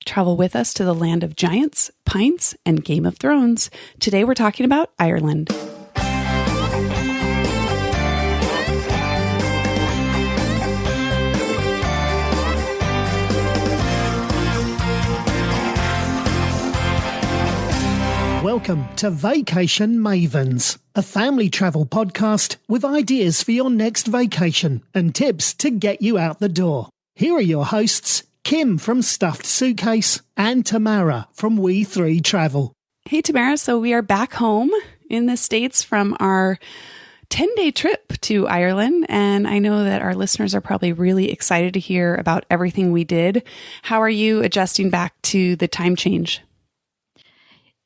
travel with us to the land of giants, pints, and Game of Thrones. Today we're talking about Ireland. Welcome to Vacation Mavens, a family travel podcast with ideas for your next vacation and tips to get you out the door. Here are your hosts, Kim from Stuffed Suitcase and Tamara from We Three Travel. Hey, Tamara. So we are back home in the States from our 10-day trip to Ireland, and I know that our listeners are probably really excited to hear about everything we did. How are you adjusting back to the time change?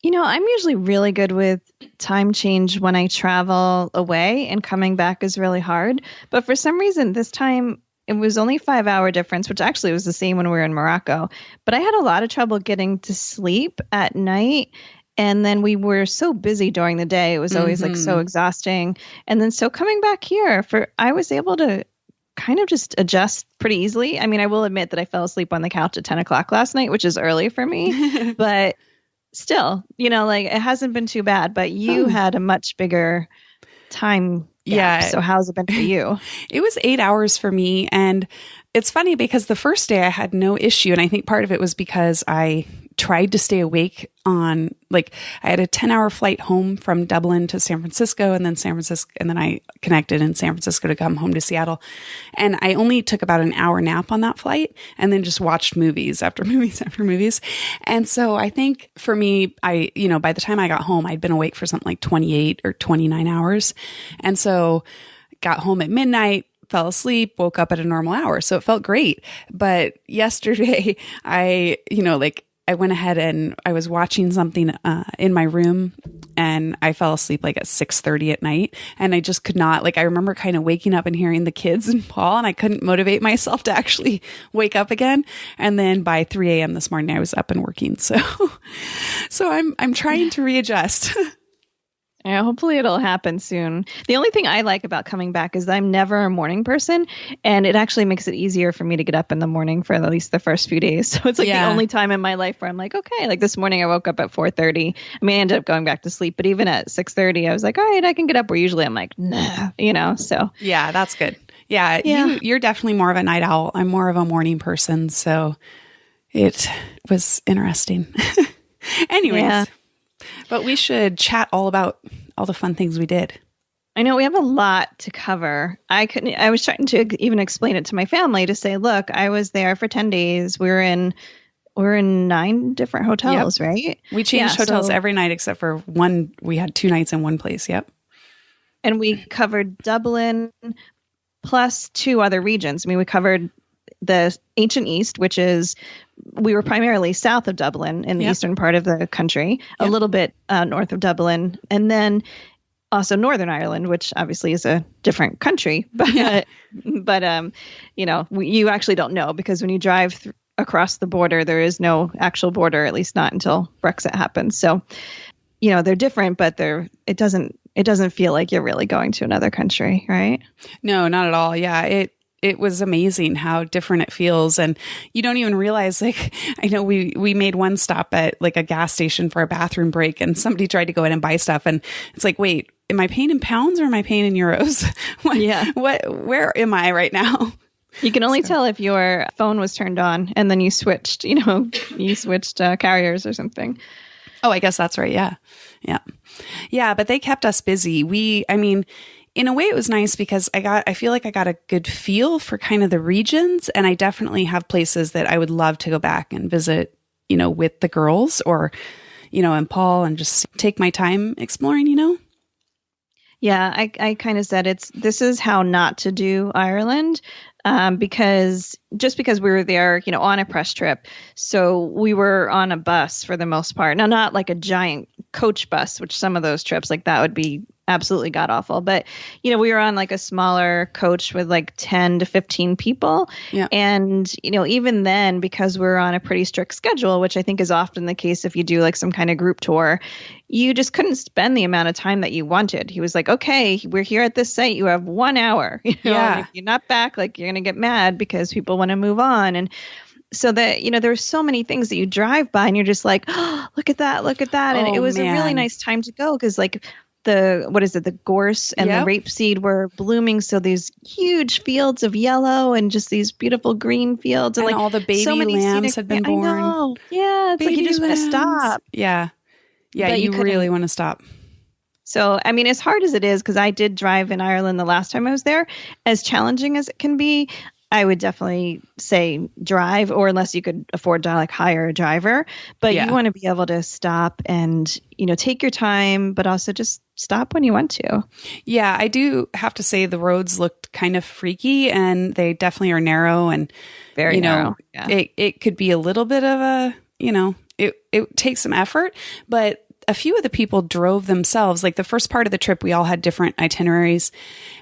You know, I'm usually really good with time change when I travel away, and coming back is really hard. But for some reason, this time it was only 5-hour difference, which actually was the same when we were in Morocco. But I had a lot of trouble getting to sleep at night. And then we were so busy during the day. It was always like so exhausting. And then so coming back here, I was able to kind of just adjust pretty easily. I mean, I will admit that I fell asleep on the couch at 10 o'clock last night, which is early for me. But still, you know, like it hasn't been too bad, but you had a much bigger time gap. Yeah. So how's it been for you? It was 8 hours for me. And it's funny because the first day I had no issue. And I think part of it was because I tried to stay awake I had a 10-hour flight home from Dublin to San Francisco, and then I connected in San Francisco to come home to Seattle. And I only took about an hour nap on that flight and then just watched movies after movies after movies. And so I think for me, by the time I got home, I'd been awake for something like 28 or 29 hours. And so got home at midnight, fell asleep, woke up at a normal hour. So it felt great. But yesterday I went ahead and I was watching something in my room, and I fell asleep like at 6:30 at night, and I just could not, I remember kind of waking up and hearing the kids and Paul, and I couldn't motivate myself to actually wake up again. And then by 3 a.m. this morning, I was up and working. So I'm trying to readjust. Yeah, hopefully it'll happen soon. The only thing I like about coming back is that I'm never a morning person, and it actually makes it easier for me to get up in the morning for at least the first few days. So it's the only time in my life where I'm like, okay, like this morning I woke up at 4:30. I mean, I ended up going back to sleep, but even at 6:30, I was like, all right, I can get up, where usually I'm like, nah, so. Yeah, that's good. Yeah. You're definitely more of a night owl. I'm more of a morning person. So it was interesting. Anyways. Yeah. But we should chat all about all the fun things we did. I know we have a lot to cover. I was trying to even explain it to my family to say, look, I was there for 10 days. We're in 9 different hotels, right? We changed hotels every night except for one. We had 2 nights in one place. Yep. And we covered Dublin plus 2 other regions. I mean, we covered the ancient East, which is, we were primarily south of Dublin in the eastern part of the country, a little bit north of Dublin, and then also Northern Ireland, which obviously is a different country. But you actually don't know, because when you drive across the border, there is no actual border, at least not until Brexit happens. So, they're different, but it doesn't feel like you're really going to another country, right? No, not at all. Yeah, it was amazing how different it feels. And you don't even realize, I know we made one stop at a gas station for a bathroom break, and somebody tried to go in and buy stuff. And it's like, wait, am I paying in pounds or am I paying in euros? Where am I right now? You can only tell if your phone was turned on and then you switched carriers or something. Oh, I guess that's right. Yeah. Yeah. Yeah. But they kept us busy. In a way, it was nice because I feel like I got a good feel for kind of the regions, and I definitely have places that I would love to go back and visit, with the girls or, and Paul, and just take my time exploring, Yeah, I kind of said this is how not to do Ireland. Because we were there, on a press trip. So we were on a bus for the most part. Now, not like a giant coach bus, which some of those trips that would be absolutely god awful. But, we were on a smaller coach with 10 to 15 people. Yeah. And, even then, because we're on a pretty strict schedule, which I think is often the case if you do some kind of group tour, you just couldn't spend the amount of time that you wanted. He was like, okay, we're here at this site. You have 1 hour. Yeah. If you're not back, you're going to get mad because people want to move on. And so that, there's so many things that you drive by and you're just like, oh, look at that. And Oh, it was a really man. nice time to go because like the gorse and the Yep. rapeseed were blooming. So these huge fields of yellow and just these beautiful green fields. And like all the baby so many lambs scenic- had been I born. know. Yeah. It's like you Baby just want to lambs. stop. Yeah. Yeah, But you you really couldn't- want to stop. So, I mean, as hard as it is, because I did drive in Ireland the last time I was there, as challenging as it can be, I would definitely say drive, or unless you could afford to like hire a driver. But Yeah. you want to be able to stop and, take your time, but also just stop when you want to. Yeah, I do have to say the roads looked kind of freaky and they definitely are narrow and Very narrow. Yeah. it could be a little bit of a, it takes some effort, but a few of the people drove themselves. Like the first part of the trip, we all had different itineraries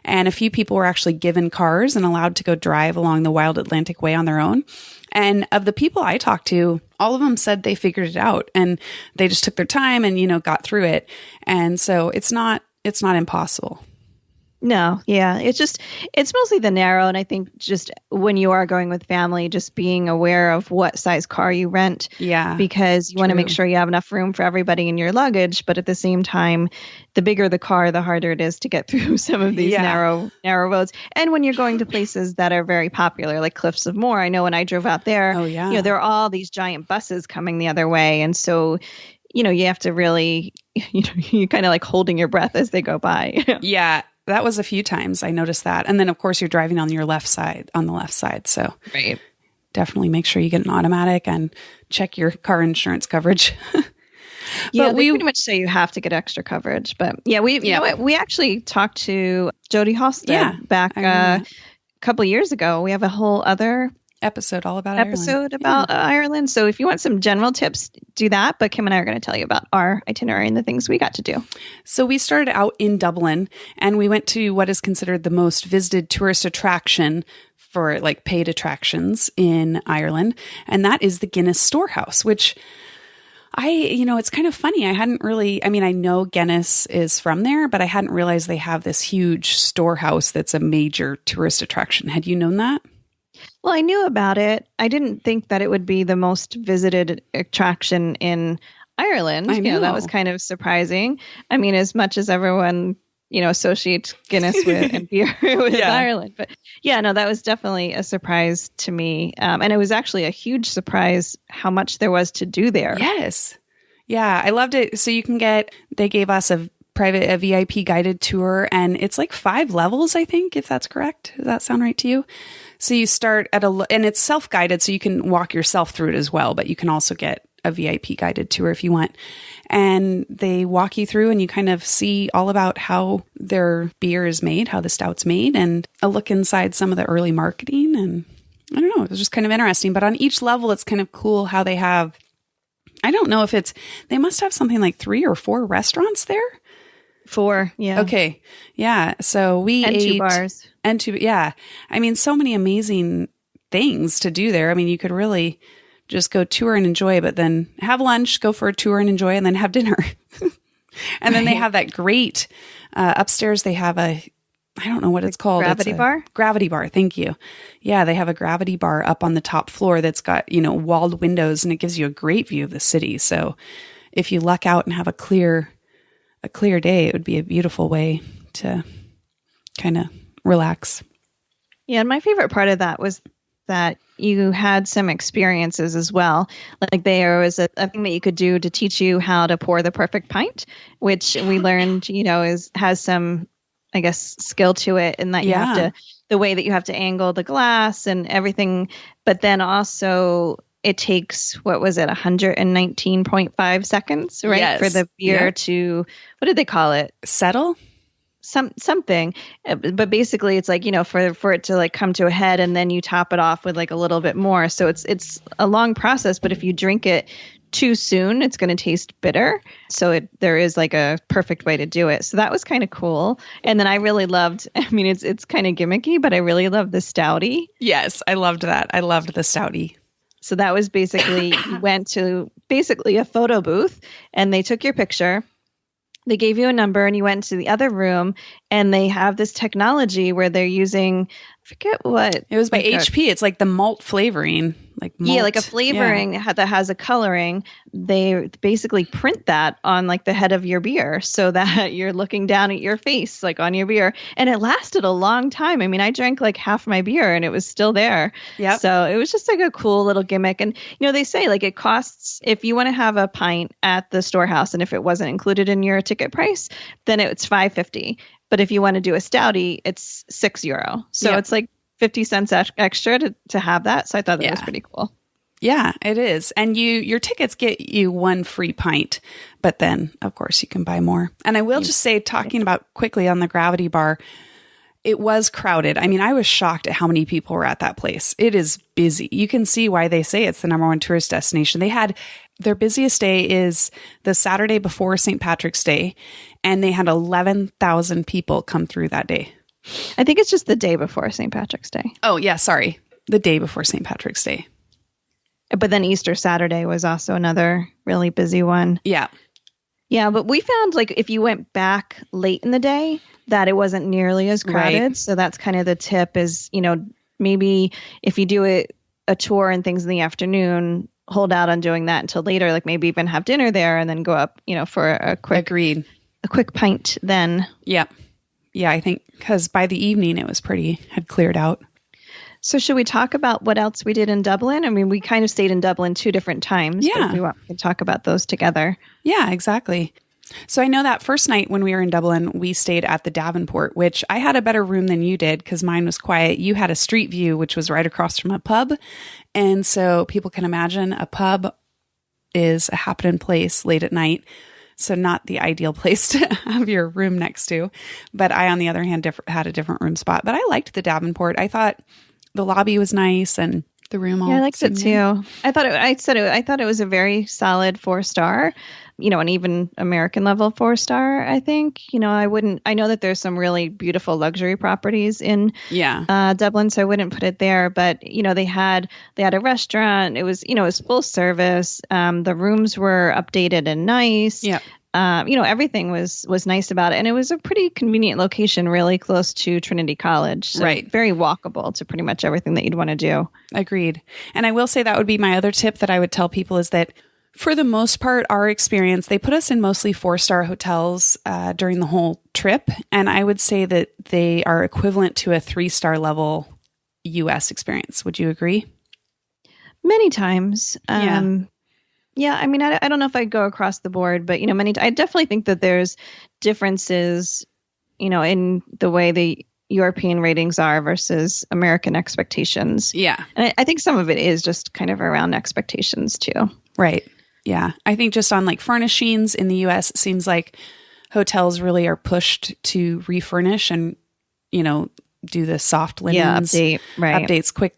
and a few people were actually given cars and allowed to go drive along the Wild Atlantic Way on their own. And of the people I talked to, all of them said they figured it out and they just took their time and, got through it. And so it's not impossible. No, yeah. It's mostly the narrow. And I think just when you are going with family, just being aware of what size car you rent. Yeah. Because you want to make True. sure you have enough room for everybody in your luggage. But at the same time, the bigger the car, the harder it is to get through some of these Yeah. narrow roads. And when you're going to places that are very popular, like Cliffs of Moher, I know when I drove out there, Oh, yeah. there are all these giant buses coming the other way. And so, you have to really, you're kind of like holding your breath as they go by. Yeah. That was a few times I noticed that. And then of course you're driving on the left side. So Right. definitely make sure you get an automatic and check your car insurance coverage. Yeah, But they pretty much say you have to get extra coverage. But yeah, you know what? We actually talked to Jodie Halstead back I remember a that. couple of years ago. We have a whole other Episode all about episode Ireland. about Ireland. So if you want some general tips, do that. But Kim and I are going to tell you about our itinerary and the things we got to do. So we started out in Dublin and we went to what is considered the most visited tourist attraction for like paid attractions in Ireland. And that is the Guinness Storehouse, which it's kind of funny. I know Guinness is from there, but I hadn't realized they have this huge storehouse that's a major tourist attraction. Had you known that? Well, I knew about it. I didn't think that it would be the most visited attraction in Ireland. I know. That was kind of surprising. I mean, as much as everyone, associates Guinness with and beer with Yeah. Ireland. But yeah, no, that was definitely a surprise to me. And it was actually a huge surprise how much there was to do there. Yes. Yeah, I loved it. So they gave us a VIP guided tour and it's like 5 levels, I think, if that's correct. Does that sound right to you? So you start and it's self-guided, so you can walk yourself through it as well, but you can also get a VIP guided tour if you want. And they walk you through and you kind of see all about how their beer is made, how the stout's made, and a look inside some of the early marketing. And I don't know, it was just kind of interesting. But on each level, it's kind of cool how they have, I don't know if they must have something like 3 or 4 restaurants there. 4, yeah. Okay. Yeah. So we And ate 2 bars. and 2. Yeah. I mean, so many amazing things to do there. I mean, you could really just go tour and enjoy, but then have lunch, go for a tour and enjoy, and then have dinner. And then they have that great upstairs. They have I don't know what it's called. Gravity bar? Gravity bar. Thank you. Yeah. They have a gravity bar up on the top floor that's got, walled windows and it gives you a great view of the city. So if you luck out and have a clear day, it would be a beautiful way to kind of relax. Yeah, and my favorite part of that was that you had some experiences as well. Like there was a thing that you could do to teach you how to pour the perfect pint, which we learned, has some, I guess, skill to it, and that you have to, the way that you have to angle the glass and everything. But then also it takes, 119.5 seconds, right? Yes. For the beer to, what did they call it? Settle? Something, but basically it's like, for it to like come to a head and then you top it off with like a little bit more. So it's a long process, but if you drink it too soon, it's going to taste bitter. So there is like a perfect way to do it. So that was kind of cool. And then I really loved, it's kind of gimmicky, but I really loved the stouty. Yes, I loved that. I loved the stouty. So that was basically, you went to basically a photo booth and they took your picture. They gave you a number and you went to the other room and they have this technology where they're using, I forget what. It was by like HP. It's like the malt flavoring. like malt. Yeah, like a flavoring that has a coloring. They basically print that on like the head of your beer so that you're looking down at your face, like on your beer. And it lasted a long time. I mean, I drank like half my beer and it was still there. Yeah. So it was just like a cool little gimmick. And, they say like it costs, if you want to have a pint at the storehouse and if it wasn't included in your ticket price, then it's $5.50. But if you want to do a stoutie, it's €6. So it's like 50 cents extra to have that. So I thought that was pretty cool. Yeah, it is. And your tickets get you one free pint, but then of course you can buy more. And I will just say, talking about quickly on the Gravity Bar, it was crowded. I mean, I was shocked at how many people were at that place. It is busy. You can see why they say it's the number one tourist destination. They had their busiest day is the Saturday before St. Patrick's Day, and they had 11,000 people come through that day. I think it's just the day before St. Patrick's Day. Oh, yeah, sorry. The day before St. Patrick's Day. But then Easter Saturday was also another really busy one. Yeah. Yeah, but we found like if you went back late in the day that it wasn't nearly as crowded. Right. So that's kind of the tip is, maybe if you do a tour and things in the afternoon, hold out on doing that until later, like maybe even have dinner there and then go up, for a quick pint then. Yeah. Yeah, I think because by the evening it was had cleared out. So should we talk about what else we did in Dublin? I mean, we kind of stayed in Dublin 2 different times. Yeah. But if we want, we can talk about those together. Yeah, exactly. So I know that first night when we were in Dublin, we stayed at the Davenport, which I had a better room than you did because mine was quiet. You had a street view, which was right across from a pub. And so people can imagine a pub is a happening place late at night. So not the ideal place to have your room next to. But I, on the other hand, had a different room spot. But I liked the Davenport. I thought the lobby was nice and the room all. Yeah, I liked it too. I thought it was a very solid 4-star, an even American level 4-star, I think. I know that there's some really beautiful luxury properties in Dublin, so I wouldn't put it there. But, they had a restaurant. It was full service. The rooms were updated and nice. Yeah. Everything was nice about it. And it was a pretty convenient location, really close to Trinity College. So right. Very walkable to pretty much everything that you'd want to do. Agreed. And I will say that would be my other tip that I would tell people is that for the most part, our experience, they put us in mostly 4-star hotels during the whole trip. And I would say that they are equivalent to a 3-star level U.S. experience. Would you agree? Many times. Yeah, I mean, I don't know if I'd go across the board, but, I definitely think that there's differences, in the way the European ratings are versus American expectations. Yeah. And I think some of it is just kind of around expectations too. Right. Yeah. I think just on like furnishings in the US, it seems like hotels really are pushed to refurnish and, do the soft linens updates quick,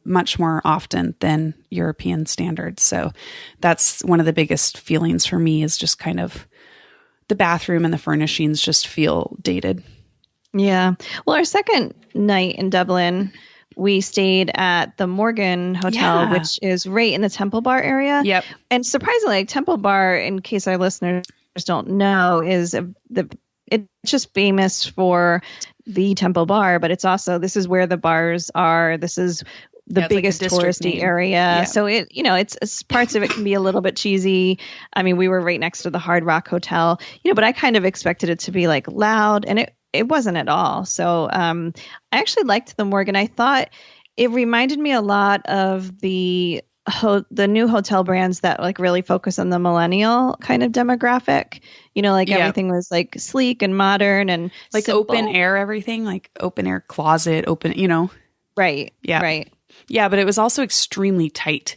much more often than European standards. So that's one of the biggest feelings for me is just kind of the bathroom and the furnishings just feel dated. Yeah. Well, our second night in Dublin, we stayed at the Morgan Hotel, which is right in the Temple Bar area. Yep. And surprisingly, Temple Bar, in case our listeners don't know, is it's just famous for the Temple Bar, but it's also, this is where the bars are. This is the biggest touristy area. Yeah. So it's parts of it can be a little bit cheesy. I mean, we were right next to the Hard Rock Hotel, but I kind of expected it to be like loud, and it wasn't at all. So I actually liked the Morgan. I thought it reminded me a lot of the new hotel brands that like really focus on the millennial kind of demographic. Everything was like sleek and modern and like simple. Open air, everything like open air closet, Right. Yeah. Right. Yeah. But it was also extremely tight.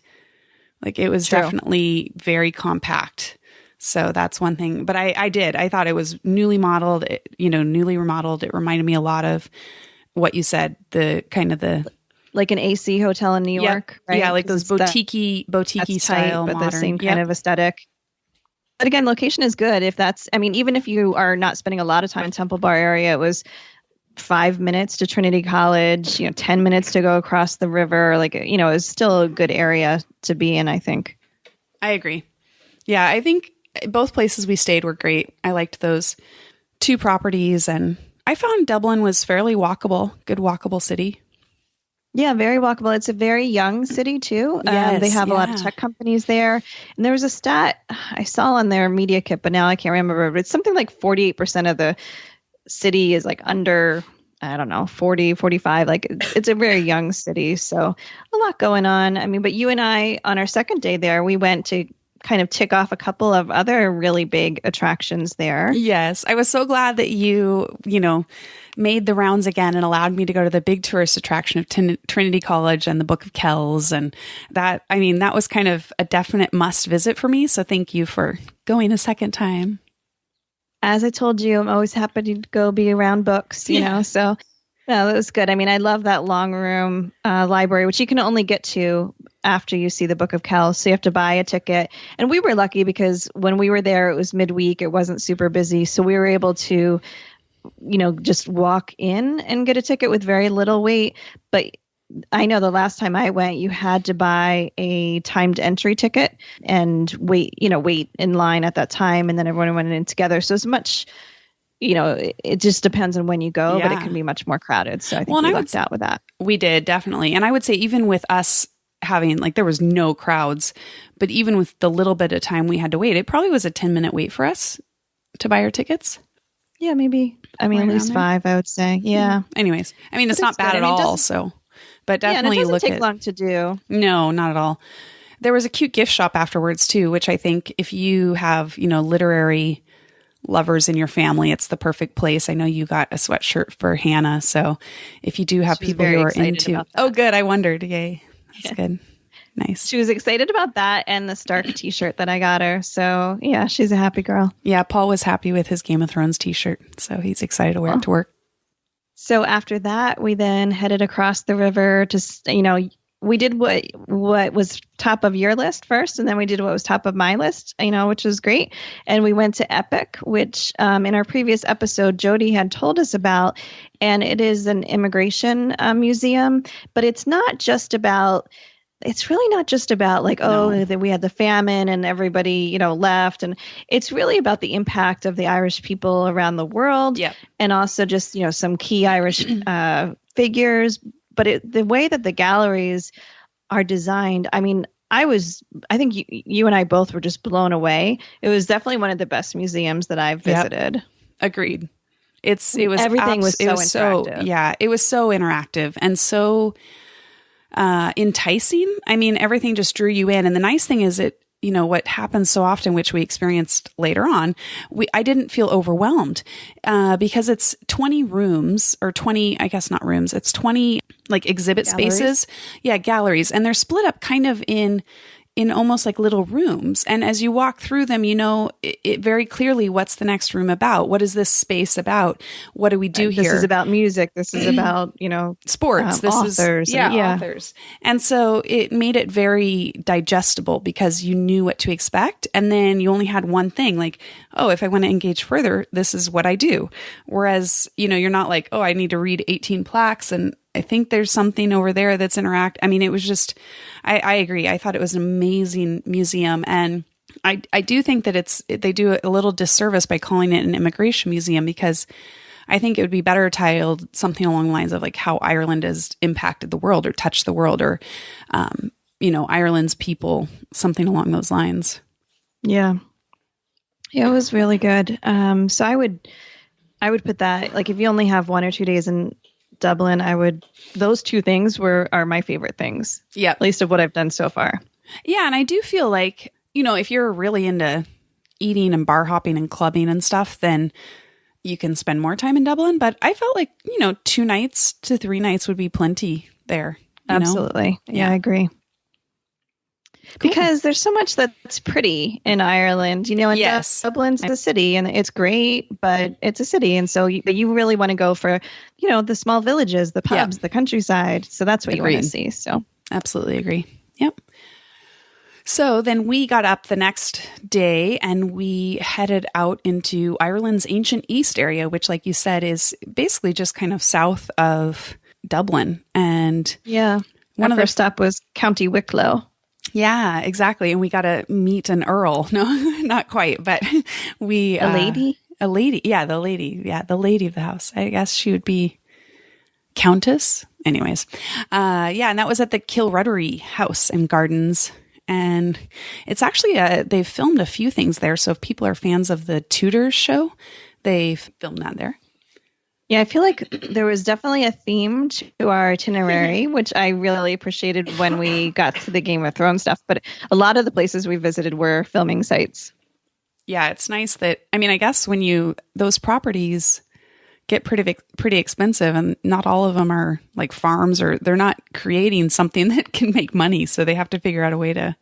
Like it was definitely very compact. So that's one thing. But I thought it was newly remodeled. It reminded me a lot of what you said, the kind of the like an AC hotel in New York, right? Yeah, like those boutique style, but modern. The same kind of aesthetic. But again, location is good. Even if you are not spending a lot of time in Temple Bar area, it was 5 minutes to Trinity College, 10 minutes to go across the river. Like, it was still a good area to be in, I think. I agree. Yeah, I think both places we stayed were great. I liked those 2 properties, and I found Dublin was fairly walkable, good walkable city. Yeah, very walkable. It's a very young city too. They have a lot of tech companies there. And there was a stat I saw on their media kit, but now I can't remember. But it's something like 48% of the city is like under, I don't know, 40, 45. Like it's a very young city. So a lot going on. I mean, but you and I, on our second day there, we went to kind of tick off a couple of other really big attractions there. Yes. I was so glad that you made the rounds again and allowed me to go to the big tourist attraction of Trinity College and the Book of Kells. And that was kind of a definite must visit for me. So thank you for going a second time. As I told you, I'm always happy to go be around books, you know, so no, that was good. I mean, I love that long room library, which you can only get to after you see the Book of Kells. So you have to buy a ticket. And we were lucky because when we were there, it was midweek. It wasn't super busy. So we were able to, just walk in and get a ticket with very little wait. But I know the last time I went, you had to buy a timed entry ticket and wait in line at that time. And then everyone went in together. So it's much, it just depends on when you go, but it can be much more crowded. So I think we lucked out with that. We did, definitely. And I would say even with us having, there was no crowds, but even with the little bit of time we had to wait, it probably was a 10-minute wait for us to buy our tickets. Yeah, maybe. I mean, at least 5, I would say. Yeah. Anyways, I mean, it's not bad at all. So, but definitely and it doesn't take long to do. No, not at all. There was a cute gift shop afterwards too, which I think if you have, literary lovers in your family, it's the perfect place. I know you got a sweatshirt for Hannah. So if you do have people who are into, oh, good. I wondered. Yay. That's good. Nice. She was excited about that and the Stark t-shirt that I got her. So yeah, she's a happy girl. Yeah. Paul was happy with his Game of Thrones t-shirt. So he's excited to wear it to work. So after that, we then headed across the river to, we did what was top of your list first, and then we did what was top of my list, which was great. And we went to Epic, which in our previous episode, Jody had told us about, and it is an immigration museum, but it's really not just about that we had the famine and everybody, left. And it's really about the impact of the Irish people around the world. Yep. And also just, some key Irish figures. But the way that the galleries are designed, I mean, I think you and I both were just blown away. It was definitely one of the best museums that I've visited. Yep. Agreed. Everything was so interactive. It was so interactive and so enticing. I mean, everything just drew you in. And the nice thing is what happens so often, which we experienced later on, I didn't feel overwhelmed because it's 20 rooms or 20, I guess not rooms. It's 20 exhibit spaces. Yeah. Galleries. And they're split up kind of in almost like little rooms. And as you walk through them, it very clearly what's the next room about. What is this space about? What do we do here? This is about music. This is about, sports. This authors. is authors. And so it made it very digestible because you knew what to expect. And then you only had one thing if I want to engage further, this is what I do. Whereas, you're not like, oh, I need to read 18 plaques and I think there's something over there that's I mean, it was just, I agree. I thought it was an amazing museum. And I do think that they do a little disservice by calling it an immigration museum because I think it would be better titled something along the lines of how Ireland has impacted the world or touched the world or, Ireland's people, something along those lines. Yeah. Yeah, it was really good. So I would put that, if you only have 1 or 2 days in Dublin, those two things are my favorite things. Yeah. At least of what I've done so far. Yeah. And I do feel like, if you're really into eating and bar hopping and clubbing and stuff, then you can spend more time in Dublin. But I felt like, 2 nights to 3 nights would be plenty there. Absolutely. Yeah, I agree. Cool. Because there's so much that's pretty in Ireland, and yes. Dublin's a city and it's great, but it's a city. And so you really want to go for, the small villages, the pubs, the countryside. So that's what you want to see. So absolutely agree. Yep. So then we got up the next day and we headed out into Ireland's ancient East area, which, like you said, is basically just kind of south of Dublin. And one of their stop was County Wicklow. Yeah, exactly. And we got to meet an earl. No, not quite, but a lady. Yeah, the lady. Yeah, the lady of the house. I guess she would be Countess anyways, and that was at the Kilruddery House and Gardens. And it's actually, they've filmed a few things there. So if people are fans of the Tudors show, they've filmed that there. Yeah, I feel like there was definitely a theme to our itinerary, which I really appreciated when we got to the Game of Thrones stuff. But a lot of the places we visited were filming sites. Yeah, it's nice that, I mean, I guess when those properties get pretty expensive, and not all of them are like farms, or they're not creating something that can make money. So they have to figure out a way to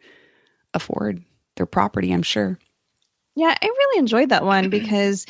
afford their property, I'm sure. Yeah, I really enjoyed that one because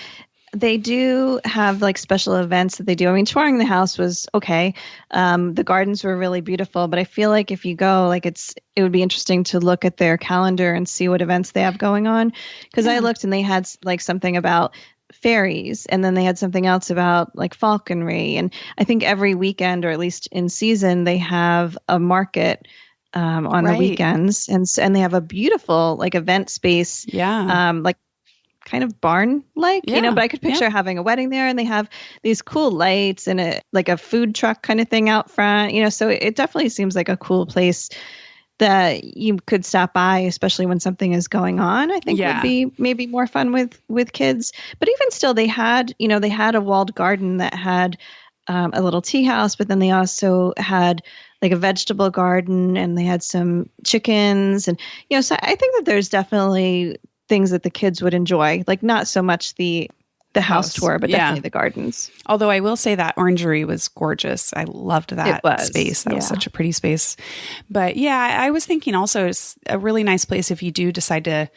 they do have like special events that they do. I mean, touring the house was okay. The gardens were really beautiful, but I feel like if you go, like it would be interesting to look at their calendar and see what events they have going on. Because I looked and they had like something about fairies, and then they had something else about like falconry. And I think every weekend, or at least in season, they have a market on the weekends, and they have a beautiful like event space. Like kind of barn like, but I could picture having a wedding there, and they have these cool lights and a food truck kind of thing out front, so it definitely seems like a cool place that you could stop by, especially when something is going on. I think would be maybe more fun with kids. But even still, they had a walled garden that had a little tea house, but then they also had like a vegetable garden, and they had some chickens, and so I think that there's definitely things that the kids would enjoy, like not so much the house tour, but definitely the gardens. Although I will say that orangery was gorgeous. I loved that space. That was such a pretty space. But I was thinking also it's a really nice place if you do decide to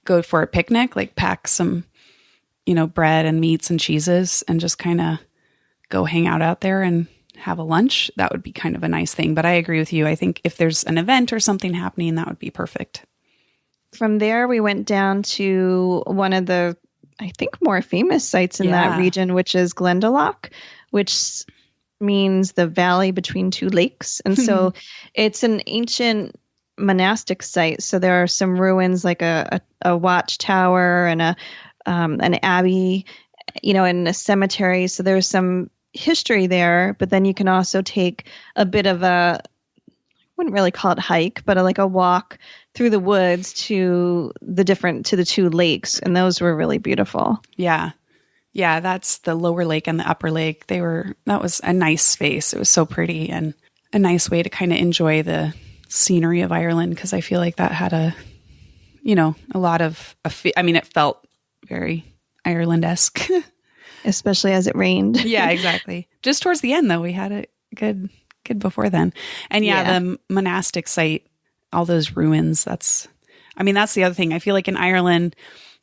go for a picnic, like pack some, bread and meats and cheeses and just kind of go hang out there and have a lunch. That would be kind of a nice thing. But I agree with you. I think if there's an event or something happening, that would be perfect. From there, we went down to one of the, I think, more famous sites in that region, which is Glendalough, which means the valley between two lakes. And so it's an ancient monastic site. So there are some ruins like a watchtower and an abbey, and a cemetery. So there's some history there, but then you can also take a bit of I wouldn't really call it hike, but like a walk through the woods to the two lakes. And those were really beautiful. Yeah. Yeah. That's the lower lake and the upper lake. That was a nice space. It was so pretty and a nice way to kind of enjoy the scenery of Ireland. Cause I feel like that had a lot of, it felt very Ireland-esque. Especially as it rained. Yeah, exactly. Just towards the end though, we had it good before then. And the monastic site, all those ruins, that's the other thing. I feel like in Ireland,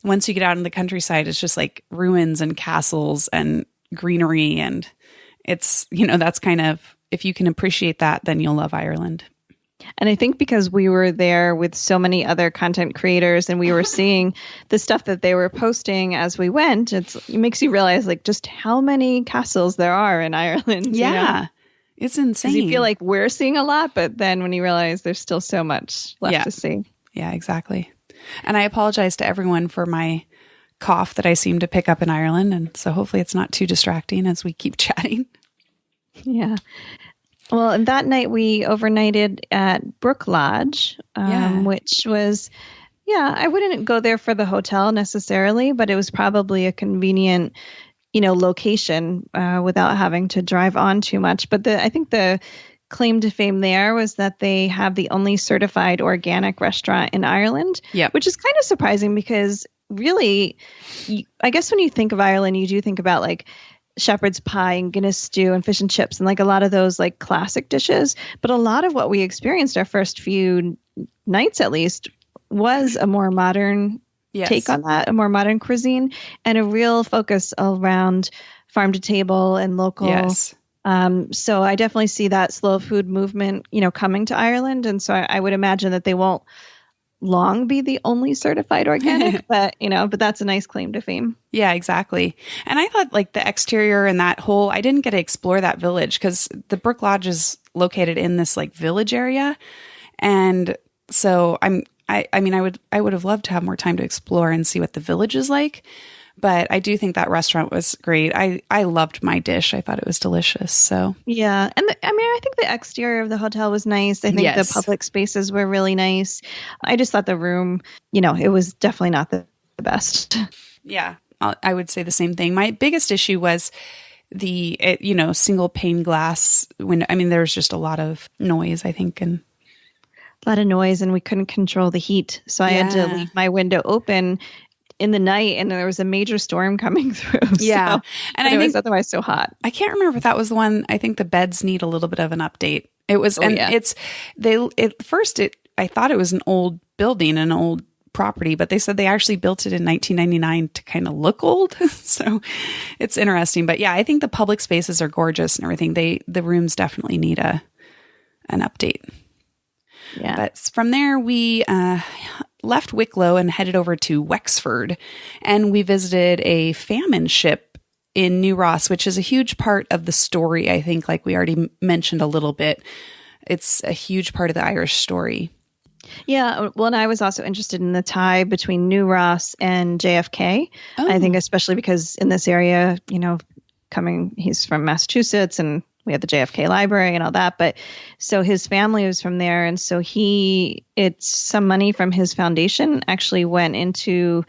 once you get out in the countryside, it's just like ruins and castles and greenery. And it's, that's kind of, if you can appreciate that, then you'll love Ireland. And I think because we were there with so many other content creators and we were seeing the stuff that they were posting as we went, it makes you realize like just how many castles there are in Ireland. Yeah. It's insane. You feel like we're seeing a lot, but then when you realize there's still so much left to see. Yeah, exactly. And I apologize to everyone for my cough that I seem to pick up in Ireland. And so hopefully it's not too distracting as we keep chatting. Yeah. Well, and that night we overnighted at Brook Lodge, which was, I wouldn't go there for the hotel necessarily, but it was probably a convenient location without having to drive on too much. But I think the claim to fame there was that they have the only certified organic restaurant in Ireland, which is kind of surprising because really, I guess when you think of Ireland, you do think about like shepherd's pie and Guinness stew and fish and chips and like a lot of those like classic dishes. But a lot of what we experienced our first few nights, at least, was a more modern take on that, a more modern cuisine and a real focus around farm to table and local. Yes. So I definitely see that slow food movement, coming to Ireland. And so I would imagine that they won't long be the only certified organic, but that's a nice claim to fame. Yeah, exactly. And I thought like the exterior and that whole, I didn't get to explore that village because the Brook Lodge is located in this like village area. And so I would have loved to have more time to explore and see what the village is like. But I do think that restaurant was great. I loved my dish. I thought it was delicious. So Yeah. And I think the exterior of the hotel was nice. I think Yes. the public spaces were really nice. I just thought the room, it was definitely not the best. yeah, I would say the same thing. My biggest issue was the single pane glass window. I mean, there was just a lot of noise, I think, and A lot of noise, and we couldn't control the heat. So I had to Yeah. leave my window open in the night, and there was a major storm coming through. Yeah. So, And it I was think otherwise so hot. I can't remember if that was the one. I think the beds need a little bit of an update. It was, and yeah. I thought it was an old building, an old property, but they said they actually built it in 1999 to kind of look old. So it's interesting. But yeah, I think the public spaces are gorgeous and everything. The rooms definitely need an update. Yeah. But from there, we left Wicklow and headed over to Wexford, and we visited a famine ship in New Ross, which is a huge part of the story. I think, like we already mentioned a little bit, it's a huge part of the Irish story. Yeah. Well, and I was also interested in the tie between New Ross and JFK. Oh. I think especially because in this area, he's from Massachusetts, and we had the JFK library and all that. But so his family was from there. And so it's some money from his foundation actually went into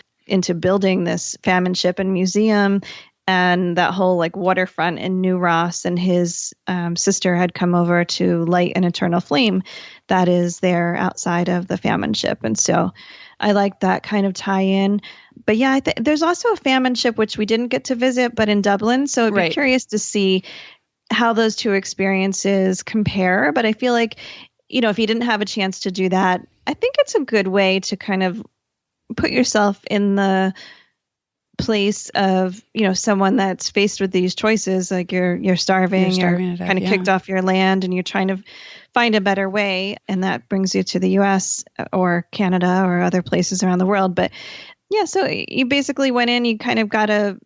building this famine ship and museum. And that whole waterfront in New Ross, and his sister had come over to light an eternal flame that is there outside of the famine ship. And so I like that kind of tie-in. But yeah, there's also a famine ship, which we didn't get to visit, but in Dublin. So I'd be curious to see how those two experiences compare. But I feel like, if you didn't have a chance to do that, I think it's a good way to kind of put yourself in the place of someone that's faced with these choices, like you're starving, you're kind of kicked off your land, and you're trying to find a better way, and that brings you to the US or Canada or other places around the world. But yeah, so you basically went in, you kind of got a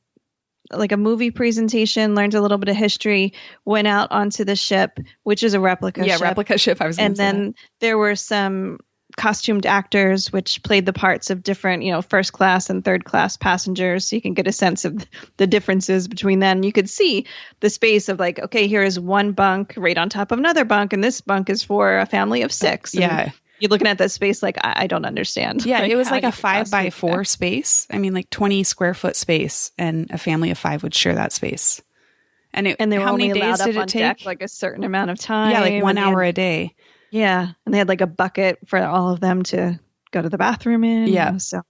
movie presentation, learned a little bit of history, went out onto the ship, which is a replica ship. Replica ship. And then there were some costumed actors which played the parts of different, first class and third class passengers. So you can get a sense of the differences between them. You could see the space of okay, here is one bunk right on top of another bunk, and this bunk is for a family of 6. Yeah. And you're looking at that space I don't understand. Yeah, it was how a do you 5x4 space. I mean, 20 square foot space, and a family of 5 would share that space. And they were how only many days allowed did up it on take? deck a certain amount of time. Yeah, 1 hour a day. Yeah, and they had a bucket for all of them to go to the bathroom in. Yeah. So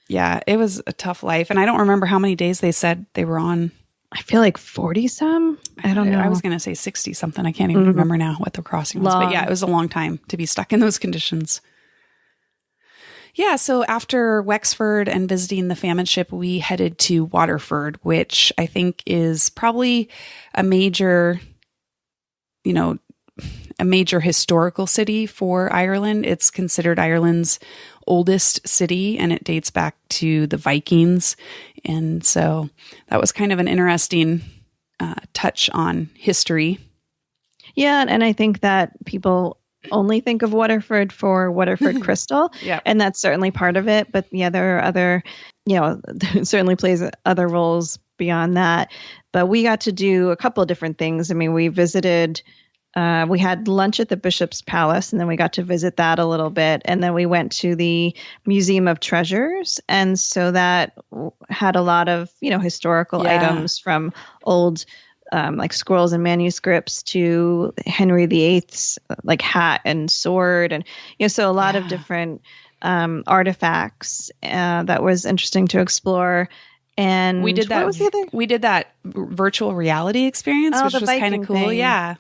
yeah, it was a tough life. And I don't remember how many days they said they were on. I feel 40 some. I don't know. I was going to say 60 something. I can't even remember now what the crossing was. But yeah, it was a long time to be stuck in those conditions. Yeah, so after Wexford and visiting the famine ship, we headed to Waterford, which I think is probably a major historical city for Ireland. It's considered Ireland's oldest city, and it dates back to the Vikings. And so that was kind of an interesting touch on history. Yeah, and I think that people only think of Waterford for Waterford Crystal, and that's certainly part of it. But yeah, there are other, it certainly plays other roles beyond that. But we got to do a couple of different things. I mean, we visited, we had lunch at the Bishop's Palace, and then we got to visit that a little bit. And then we went to the Museum of Treasures. And so that had a lot of, historical items from old scrolls and manuscripts to Henry VIII's hat and sword, and so a lot of different artifacts that was interesting to explore. And we did that. What was the other? We did that virtual reality experience, which was kind of cool. Thing. Yeah,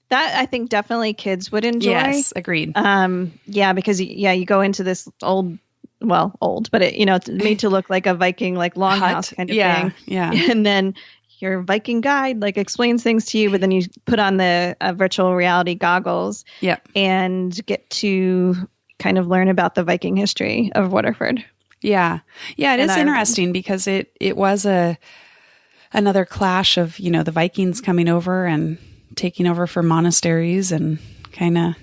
that I think definitely kids would enjoy. Yes, agreed. Yeah, because you go into this old, but it's made to look like a Viking longhouse kind of thing. Yeah, and then your Viking guide explains things to you, but then you put on the virtual reality goggles and get to kind of learn about the Viking history of Waterford. Yeah. Yeah, it is interesting because it was another clash of, the Vikings coming over and taking over for monasteries, and kind of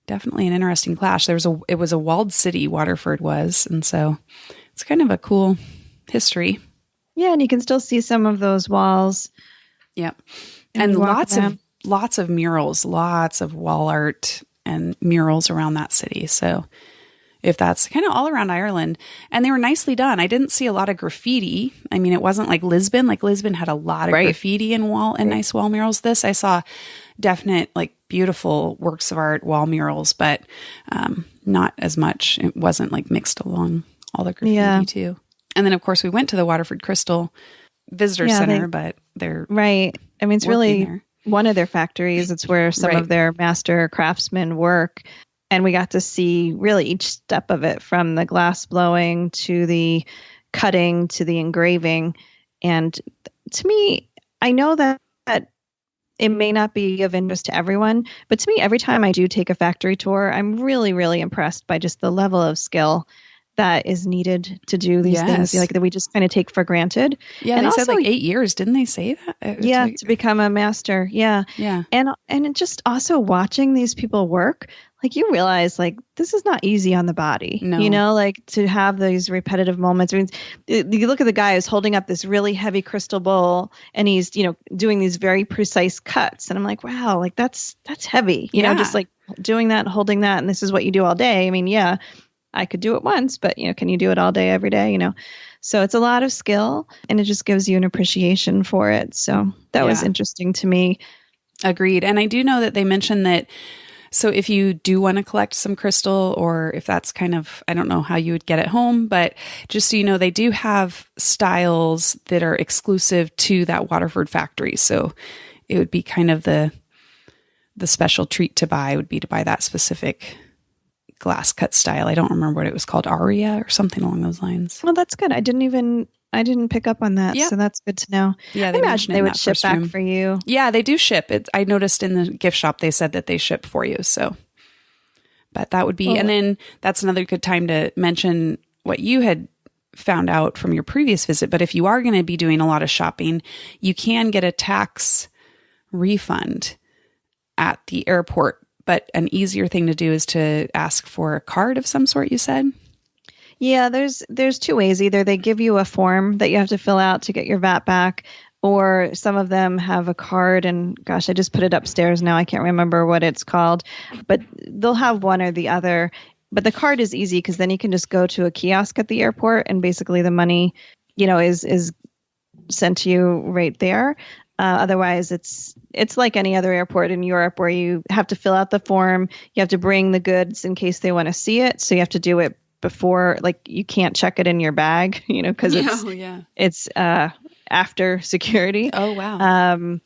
definitely an interesting clash. It was a walled city, Waterford was, and so it's kind of a cool history. Yeah, and you can still see some of those walls. Yep. And And you walk lots of murals, lots of wall art and murals around that city. So if that's kind of all around Ireland, and they were nicely done. I didn't see a lot of graffiti. I mean, it wasn't like Lisbon. Like Lisbon had a lot of graffiti and nice wall murals. I saw definite, like, beautiful works of art, wall murals, but not as much. It wasn't like mixed along all the graffiti too. And then of course we went to the Waterford Crystal Visitor Center, but they're right. I mean, it's really there. One of their factories. It's where some of their master craftsmen work. And we got to see really each step of it, from the glass blowing to the cutting to the engraving. And to me, I know that it may not be of interest to everyone, but to me, every time I do take a factory tour, I'm really, really impressed by just the level of skill that is needed to do these things, like that we just kind of take for granted. Yeah, and they also, said like 8 years, didn't they say that? To become a master. Yeah. And it just also watching these people work, like you realize like this is not easy on the body, like to have these repetitive moments. I mean, you look at the guy who's holding up this really heavy crystal bowl and he's, doing these very precise cuts. And I'm like, wow, like that's heavy, you know, just like doing that, holding that. And this is what you do all day. I mean, I could do it once, but can you do it all day, every day? So it's a lot of skill, and it just gives you an appreciation for it. So that was interesting to me. Agreed. And I do know that they mentioned that. So if you do want to collect some crystal, or if that's kind of, I don't know how you would get it home, but just so you know, they do have styles that are exclusive to that Waterford factory. So it would be kind of the special treat to buy would be to buy that specific glass cut style. I don't remember what it was called, aria or something along those lines. Well, that's good. I didn't pick up on that. So that's good to know. Yeah, I imagine they would ship back for you. Yeah, they do ship it. I noticed in the gift shop they said that they ship for you. So, but that would be, and then that's another good time to mention what you had found out from your previous visit. But if you are going to be doing a lot of shopping, you can get a tax refund at the airport. But an easier thing to do is to ask for a card of some sort, you said? Yeah, there's two ways. Either they give you a form that you have to fill out to get your VAT back, or some of them have a card. And gosh, I just put it upstairs now. I can't remember what it's called, but they'll have one or the other. But the card is easy because then you can just go to a kiosk at the airport and basically the money, is sent to you right there. Otherwise, it's like any other airport in Europe where you have to fill out the form. You have to bring the goods in case they want to see it. So you have to do it before, like you can't check it in your bag, because it's after security. Oh, wow.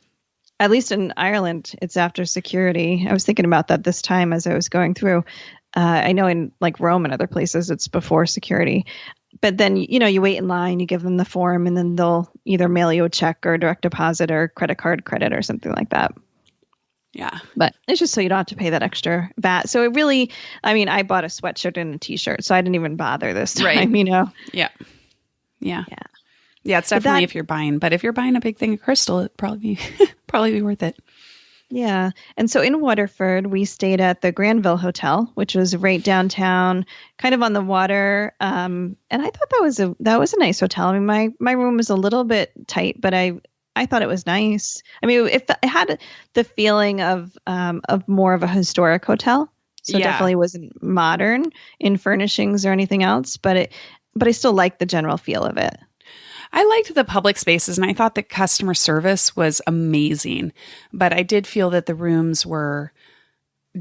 At least in Ireland, it's after security. I was thinking about that this time as I was going through. I know in like Rome and other places, it's before security. But then, you wait in line, you give them the form, and then they'll either mail you a check or direct deposit or credit card credit or something like that. Yeah. But it's just so you don't have to pay that extra VAT. So it really, I bought a sweatshirt and a t-shirt, so I didn't even bother this time, Yeah. Yeah. Yeah, it's definitely if you're buying. But if you're buying a big thing of crystal, it'd probably be worth it. Yeah. And so in Waterford, we stayed at the Granville Hotel, which was right downtown, kind of on the water. And I thought that was a nice hotel. I mean, my room was a little bit tight, but I thought it was nice. I mean, it had the feeling of more of a historic hotel. So it definitely wasn't modern in furnishings or anything else, but I still liked the general feel of it. I liked the public spaces, and I thought the customer service was amazing, but I did feel that the rooms were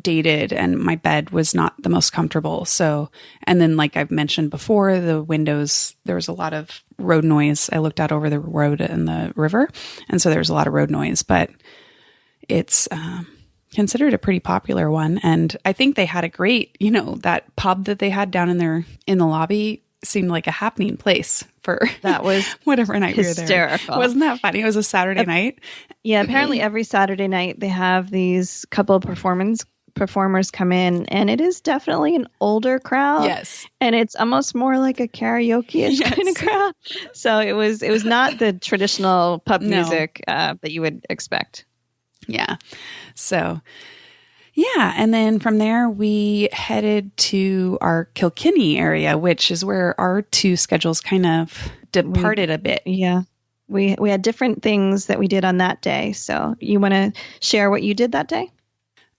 dated and my bed was not the most comfortable. So, and then like I've mentioned before, the windows, there was a lot of road noise. I looked out over the road and the river, and so there was a lot of road noise, but it's considered a pretty popular one. And I think they had a great, that pub that they had down in the lobby seemed like a happening place for that was whatever night hysterical. We were there. Wasn't that funny? It was a Saturday night. Yeah, apparently every Saturday night they have these couple of performers come in, and it is definitely an older crowd. Yes. And it's almost more like a karaoke-ish kind of crowd. So it was not the traditional pub music that you would expect. Yeah. So Yeah. And then from there, we headed to our Kilkenny area, which is where our two schedules kind of departed a bit. Yeah. We had different things that we did on that day. So you want to share what you did that day?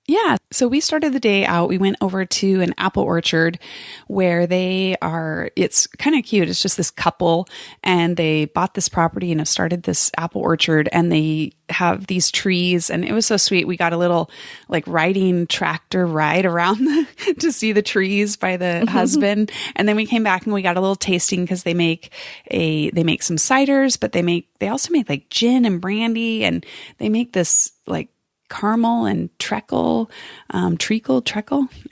Yeah. So we started the day out. We went over to an apple orchard where it's kind of cute. It's just this couple and they bought this property and have started this apple orchard and they have these trees and it was so sweet. We got a little like riding tractor ride around to see the trees by the husband. And then we came back and we got a little tasting because they make some ciders, but they also make like gin and brandy and they make this like caramel and treacle,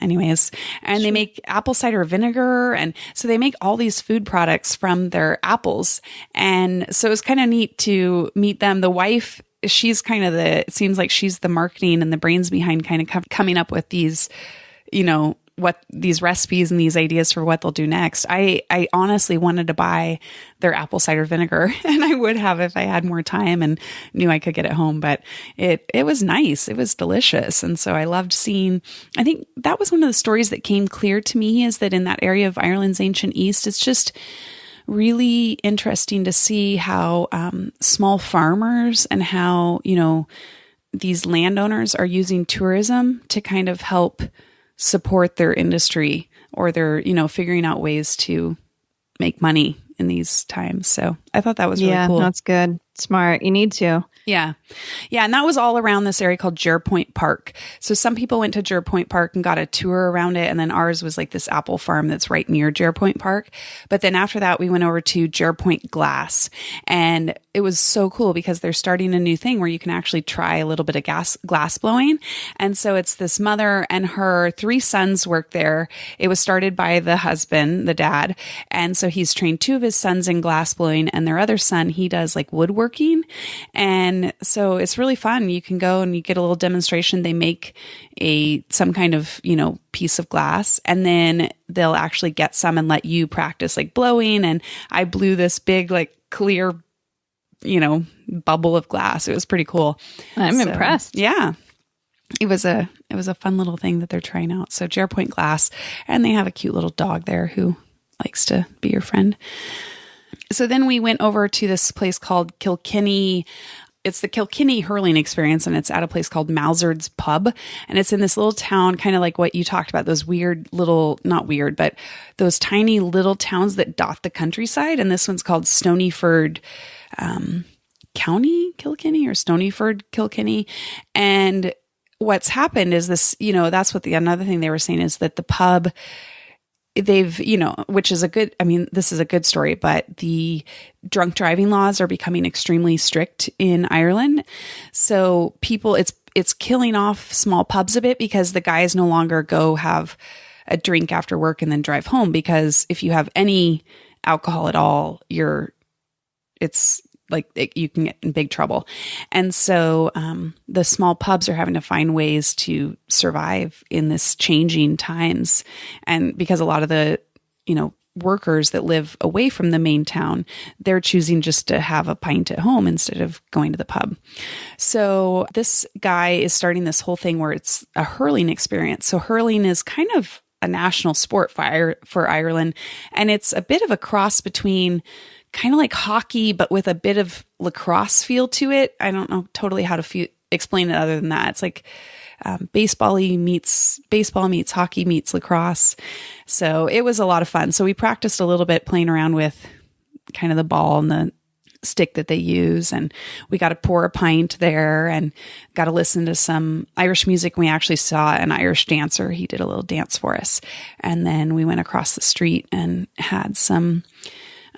anyways. And they make apple cider vinegar. And so they make all these food products from their apples. And so it was kind of neat to meet them. The wife, she's kind of it seems like she's the marketing and the brains behind kind of coming up with these, what these recipes and these ideas for what they'll do next. I honestly wanted to buy their apple cider vinegar and I would have if I had more time and knew I could get it home, but it was nice. It was delicious. And so I loved I think that was one of the stories that came clear to me is that in that area of Ireland's ancient East, it's just really interesting to see how small farmers and how, these landowners are using tourism to kind of help support their industry or they're, figuring out ways to make money in these times. So I thought that was really cool. Yeah, that's good. Smart. You need to. Yeah. Yeah. And that was all around this area called Jerpoint Park. So some people went to Jerpoint Park and got a tour around it. And then ours was like this apple farm that's right near Jerpoint Park. But then after that, we went over to Jerpoint Glass. And it was so cool because they're starting a new thing where you can actually try a little bit of glass blowing. And so it's this mother and her 3 sons work there. It was started by the husband, the dad. And so he's trained 2 of his sons in glass blowing and their other son, he does like woodworking. And so it's really fun. You can go and you get a little demonstration. They make some kind of, piece of glass and then they'll actually get some and let you practice like blowing. And I blew this big, like clear, bubble of glass. It was pretty cool. I'm impressed. Yeah. It was a fun little thing that they're trying out. So Jerpoint Glass, and they have a cute little dog there who likes to be your friend. So then we went over to this place called Kilkenny. It's the Kilkenny hurling experience, and it's at a place called Mouser's Pub. And it's in this little town, kind of like what you talked about, those weird little, not weird, but those tiny little towns that dot the countryside. And this one's called Stonyford County Kilkenny or Stonyford Kilkenny. And what's happened is this, that's what another thing they were saying is that the pub, they've, which is this is a good story, but the drunk driving laws are becoming extremely strict in Ireland. So it's killing off small pubs a bit because the guys no longer go have a drink after work and then drive home, because if you have any alcohol at all, it's like you can get in big trouble. And so the small pubs are having to find ways to survive in this changing times. And because a lot of the, workers that live away from the main town, they're choosing just to have a pint at home instead of going to the pub. So this guy is starting this whole thing where it's a hurling experience. So hurling is kind of a national sport for Ireland. And it's a bit of a cross between kind of like hockey, but with a bit of lacrosse feel to it. I don't know totally how to explain it other than that. It's like baseball meets hockey meets lacrosse. So it was a lot of fun. So we practiced a little bit playing around with kind of the ball and the stick that they use. And we got to pour a pint there and got to listen to some Irish music. We actually saw an Irish dancer. He did a little dance for us. And then we went across the street and had some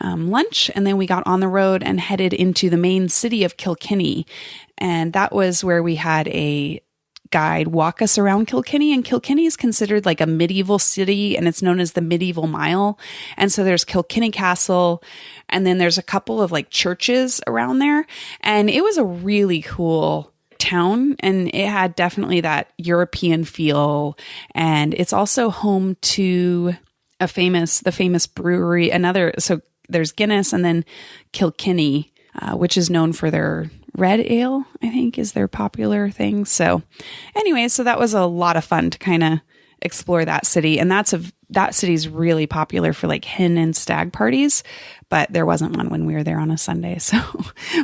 lunch. And then we got on the road and headed into the main city of Kilkenny. And that was where we had a guide walk us around Kilkenny. And Kilkenny is considered like a medieval city, and it's known as the Medieval Mile. And so there's Kilkenny Castle, and then there's a couple of like churches around there. And it was a really cool town, and it had definitely that European feel. And it's also home to the famous brewery. So there's Guinness and then Kilkenny. which is known for their red ale, I think is their popular thing. So anyway, so that was a lot of fun to kind of explore that city. And that city's really popular for like hen and stag parties, but there wasn't one when we were there on a Sunday. So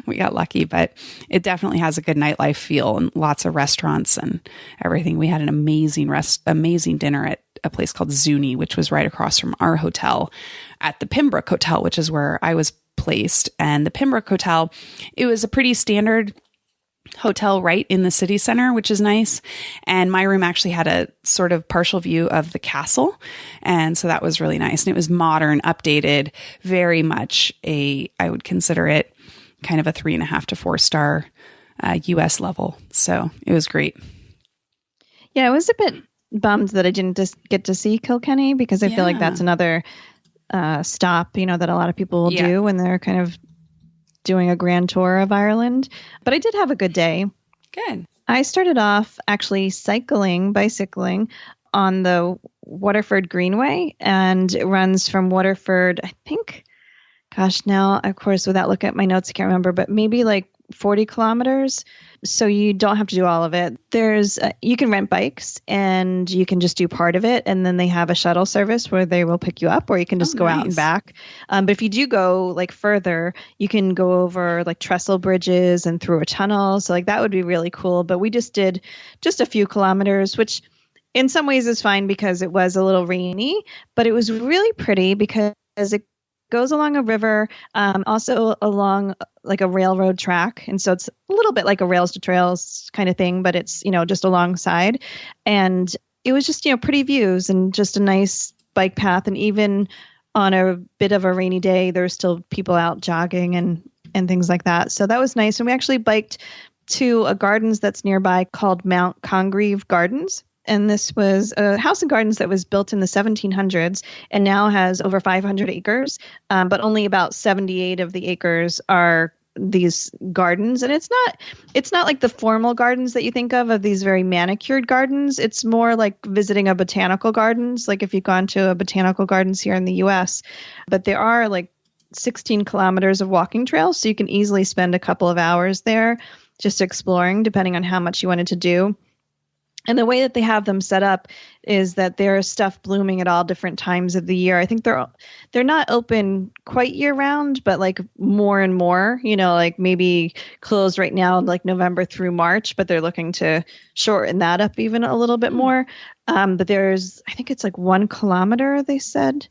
we got lucky, but it definitely has a good nightlife feel and lots of restaurants and everything. We had an amazing dinner at a place called Zuni, which was right across from our hotel at the Pembroke Hotel, which is where I was placed. And the Pembroke Hotel, it was a pretty standard hotel right in the city center, which is nice. And my room actually had a sort of partial view of the castle. And so that was really nice. And it was modern, updated, very much I would consider it kind of a 3.5 to 4 star US level. So it was great. Yeah, I was a bit bummed that I didn't just get to see Kilkenny, because I feel like that's another stop, that a lot of people will do when they're kind of doing a grand tour of Ireland. But I did have a good day. Good. I started off actually bicycling on the Waterford Greenway, and it runs from Waterford, I think, now, of course, without looking at my notes, I can't remember, but maybe like 40 kilometers. So you don't have to do all of it. You can rent bikes and you can just do part of it. And then they have a shuttle service where they will pick you up, or you can just go out and back. But if you do go like further, you can go over like trestle bridges and through a tunnel. So like that would be really cool. But we just did just a few kilometers, which in some ways is fine because it was a little rainy, but it was really pretty because it goes along a river, also along like a railroad track. And so it's a little bit like a rails to trails kind of thing, but it's, just alongside. And it was just, pretty views and just a nice bike path. And even on a bit of a rainy day, there's still people out jogging and things like that. So that was nice. And we actually biked to a gardens that's nearby called Mount Congreve Gardens. And this was a house and gardens that was built in the 1700s and now has over 500 acres, but only about 78 of the acres are these gardens. And it's not like the formal gardens that you think of these very manicured gardens. It's more like visiting a botanical gardens, like if you've gone to a botanical gardens here in the US. But there are like 16 kilometers of walking trails, so you can easily spend a couple of hours there just exploring, depending on how much you wanted to do. And the way that they have them set up is that there's stuff blooming at all different times of the year. I think they're not open quite year round, but like more and more, like maybe closed right now, like November through March, but they're looking to shorten that up even a little bit more. But I think it's like 1 kilometer, they said,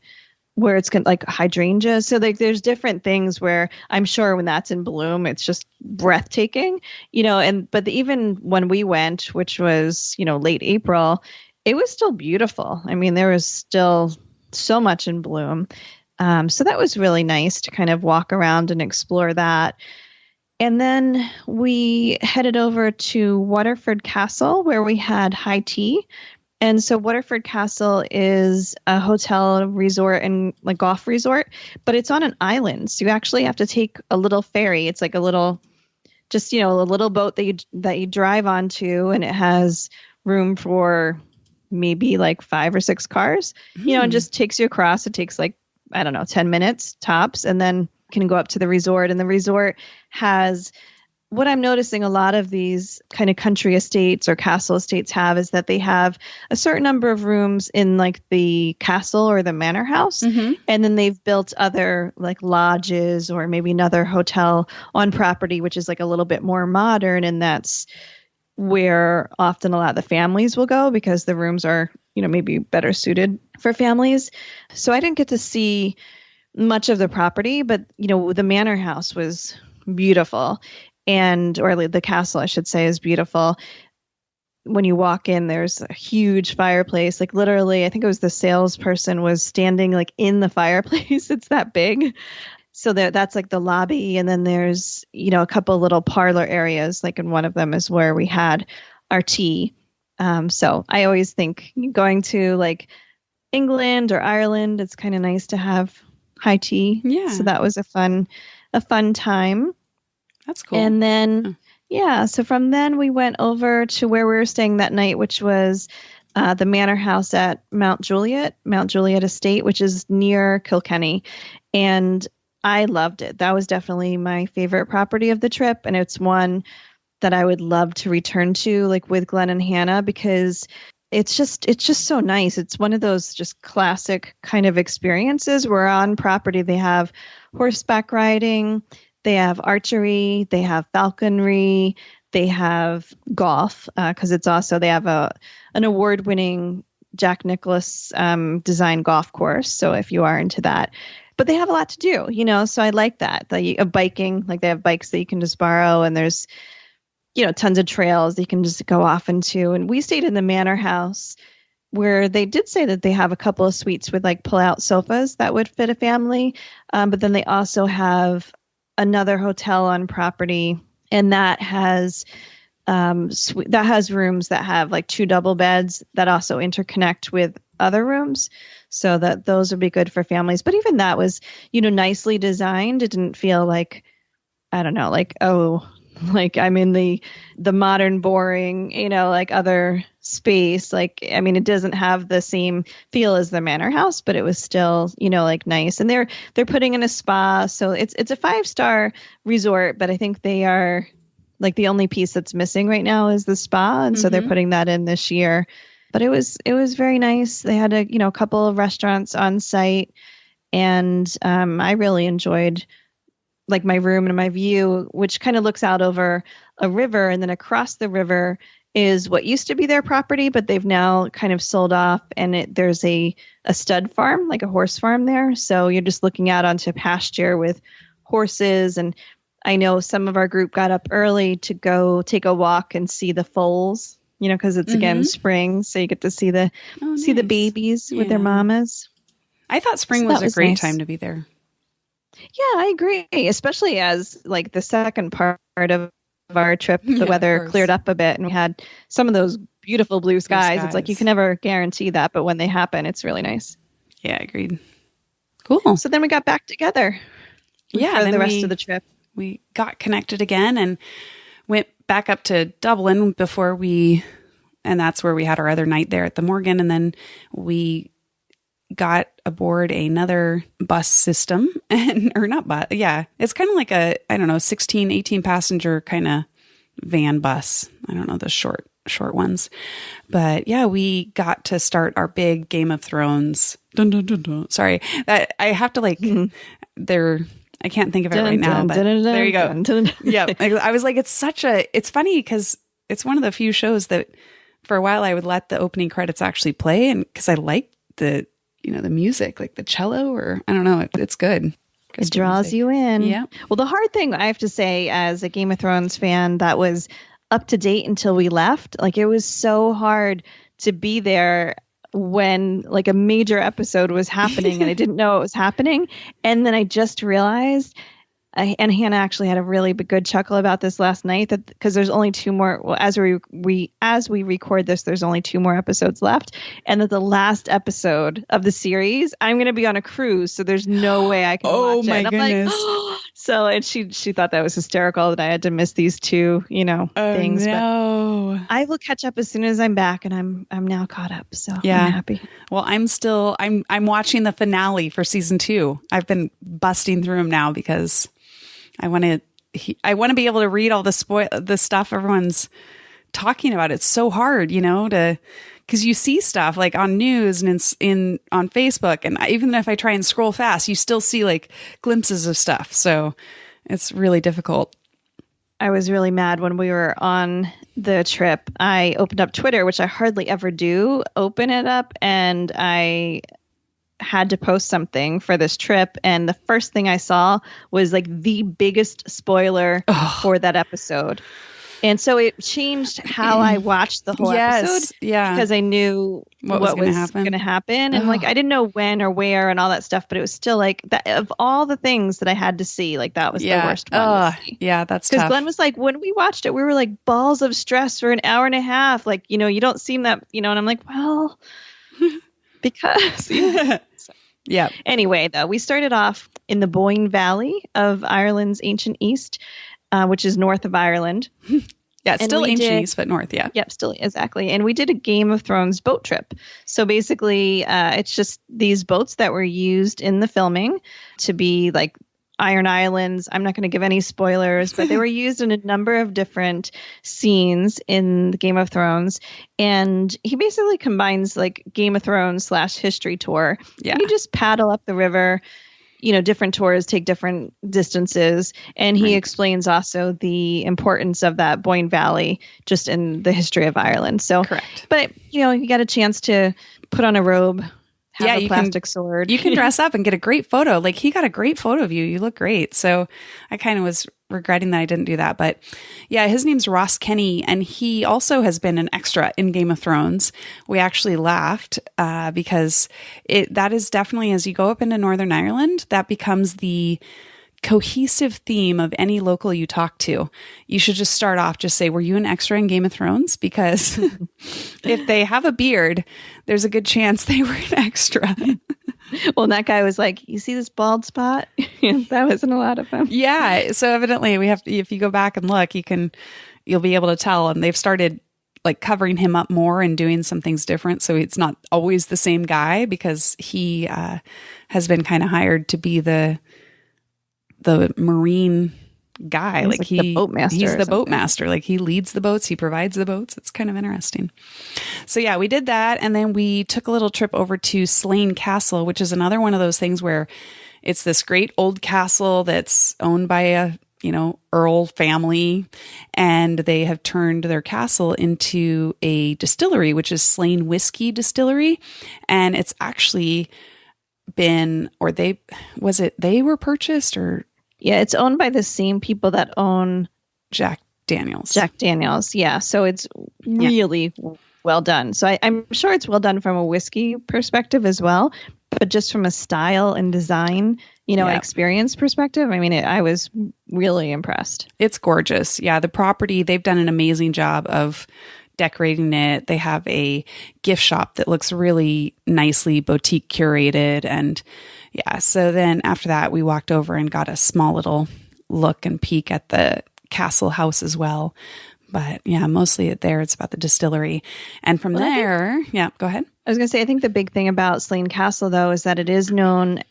where it's like hydrangeas. So like there's different things where I'm sure when that's in bloom, it's just breathtaking, but even when we went, which was, late April, it was still beautiful. I mean, there was still so much in bloom. So that was really nice to kind of walk around and explore that. And then we headed over to Waterford Castle, where we had high tea. And so Waterford Castle is a hotel resort and like golf resort, but it's on an island. So you actually have to take a little ferry. It's like a little boat that you drive onto, and it has room for maybe like 5 or 6 cars, and just takes you across. It takes like, 10 minutes tops, and then can go up to the resort. And the resort has, what I'm noticing a lot of these kind of country estates or castle estates have, is that they have a certain number of rooms in like the castle or the manor house. Mm-hmm. And then they've built other like lodges or maybe another hotel on property, which is like a little bit more modern. And that's where often a lot of the families will go because the rooms are, maybe better suited for families. So I didn't get to see much of the property, but, the manor house was beautiful. Or the castle, I should say, is beautiful. When you walk in, there's a huge fireplace. Like literally, I think it was the salesperson was standing like in the fireplace. It's that big. So that's like the lobby. And then there's, a couple little parlor areas. Like in one of them is where we had our tea. So I always think going to like England or Ireland, it's kind of nice to have high tea. Yeah. So that was a fun time. That's cool. And then, so from then we went over to where we were staying that night, which was the manor house at Mount Juliet Estate, which is near Kilkenny. And I loved it. That was definitely my favorite property of the trip. And it's one that I would love to return to, like with Glenn and Hannah, because it's just so nice. It's one of those just classic kind of experiences where on property they have horseback riding, they have archery, they have falconry, they have golf, because it's also, they have an award-winning Jack Nicklaus design golf course. So if you are into that, but they have a lot to do, so I like that. Biking, like they have bikes that you can just borrow, and there's, tons of trails that you can just go off into. And we stayed in the manor house, where they did say that they have a couple of suites with like pull-out sofas that would fit a family. But then they also have another hotel on property, and that has rooms that have like 2 double beds that also interconnect with other rooms, so that those would be good for families. But even that was, nicely designed. It didn't feel like, I don't know, like, oh, like I'm in the modern boring, like other space. Like, I mean, it doesn't have the same feel as the manor house, but it was still, like nice. And they're putting in a spa. So it's a 5-star resort, but I think they are like the only piece that's missing right now is the spa. And so they're putting that in this year. But it was very nice. They had a couple of restaurants on site, and I really enjoyed like my room and my view, which kind of looks out over a river, and then across the river is what used to be their property, but they've now kind of sold off, and there's a stud farm, like a horse farm there. So you're just looking out onto pasture with horses. And I know some of our group got up early to go take a walk and see the foals, because it's again spring, so you get to see the the babies with their mamas. I thought spring was a great time to be there. Yeah, I agree. Especially as like the second part of our trip, the weather cleared up a bit, and we had some of those beautiful blue skies. It's like you can never guarantee that, but when they happen, it's really nice. Yeah, agreed. Cool. So then we got back together. For the rest of the trip. We got connected again and went back up to Dublin and that's where we had our other night there at the Morgan. And then we got aboard another bus system or not bus. Yeah. It's kind of like a, 16, 18 passenger kind of van bus. I don't know, the short ones, but yeah, we got to start our big Game of Thrones. Dun, dun, dun, dun. Sorry, that I have to like, I can't think of it right now, but there you go. Yeah. I was like, it's funny because it's one of the few shows that for a while I would let the opening credits actually play. And cause I like the music, like the cello, or I don't know. It's good. It draws you in. Yeah. Well, the hard thing I have to say as a Game of Thrones fan that was up to date until we left, like it was so hard to be there when like a major episode was happening and I didn't know it was happening. And then I just realized, and Hannah actually had a really good chuckle about this last night, that because there's only 2 more, well, as we record this, there's only 2 more episodes left. And that the last episode of the series, I'm going to be on a cruise. So there's no way I can watch it. Oh my goodness. Like, so, and she thought that was hysterical that I had to miss these 2, things. No. But I will catch up as soon as I'm back, and I'm now caught up. So yeah. I'm happy. Well, I'm watching the finale for season 2. I've been busting through them now because I want to be able to read all the stuff everyone's talking about. It's so hard, because you see stuff like on news and on Facebook, and even if I try and scroll fast, you still see like glimpses of stuff. So it's really difficult. I was really mad when we were on the trip. I opened up Twitter, which I hardly ever do, open it up, and I had to post something for this trip, and the first thing I saw was like the biggest spoiler for that episode. And so it changed how I watched the whole episode. Yeah. Because I knew what was going to happen. And like, I didn't know when or where and all that stuff, but it was still like that of all the things that I had to see, like that was the worst one to see. Yeah, that's tough. Because Glenn was like, when we watched it, we were like balls of stress for an hour and a half. Like, you don't seem that, and I'm like, well, because yeah. Anyway, though, we started off in the Boyne Valley of Ireland's ancient East, which is north of Ireland. Yeah, it's still ancient East, but north, yeah. Yep, still, exactly. And we did a Game of Thrones boat trip. So basically, it's just these boats that were used in the filming to be like Iron Islands. I'm not going to give any spoilers, but they were used in a number of different scenes in the Game of Thrones. And he basically combines like Game of Thrones / history tour. Yeah. You just paddle up the river. Different tours take different distances. And he explains also the importance of that Boyne Valley just in the history of Ireland. So, correct. But, you got a chance to put on a robe, have a plastic sword. You can dress up and get a great photo. Like, he got a great photo of you. You look great. So I kind of was regretting that I didn't do that. But yeah, his name's Ross Kenny, and he also has been an extra in Game of Thrones. We actually laughed because that is definitely, as you go up into Northern Ireland, that becomes the cohesive theme of any local you talk to. You should just start off, just say, were you an extra in Game of Thrones? Because if they have a beard, there's a good chance they were an extra. Well, and that guy was like, you see this bald spot? That wasn't a lot of him. Yeah. So evidently we have to, if you go back and look, you'll be able to tell. And they've started like covering him up more and doing some things different. So it's not always the same guy, because he has been kind of hired to be the marine guy. He's like the boatmaster. He's the boatmaster. Like, he leads the boats. He provides the boats. It's kind of interesting. So yeah, we did that. And then we took a little trip over to Slane Castle, which is another one of those things where it's this great old castle that's owned by a, Earl family. And they have turned their castle into a distillery, which is Slane Whiskey Distillery. And it's actually been, or they were purchased, or yeah, it's owned by the same people that own Jack Daniels. Yeah. So it's really well done. So I'm sure it's well done from a whiskey perspective as well, but just from a style and design, experience perspective. I mean, I was really impressed. It's gorgeous. Yeah. The property, they've done an amazing job of decorating it. They have a gift shop that looks really nicely boutique curated. And yeah, so then after that, we walked over and got a small little look and peek at the castle house as well. But yeah, mostly it's about the distillery. And from there, go ahead. I was going to say, I think the big thing about Slane Castle, though, is that it is known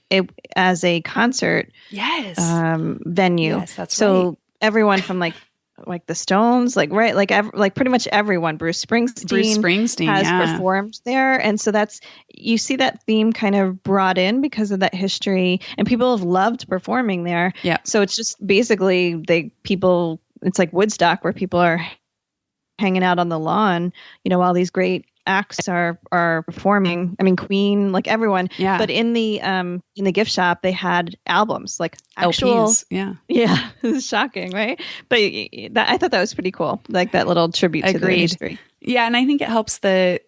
as a concert venue. Yes, that's so right. Everyone from like the Stones, like pretty much everyone. Bruce Springsteen has performed there, and so you see that theme kind of brought in because of that history, and people have loved performing there. Yeah. So it's just basically it's like Woodstock, where people are hanging out on the lawn, while these great acts are performing. I mean, Queen, like everyone. Yeah. But in the gift shop, they had albums, like actual LPs. Yeah. Yeah. It's shocking, right? But I thought that was pretty cool. Like that little tribute to the history. Yeah. And I think it helps the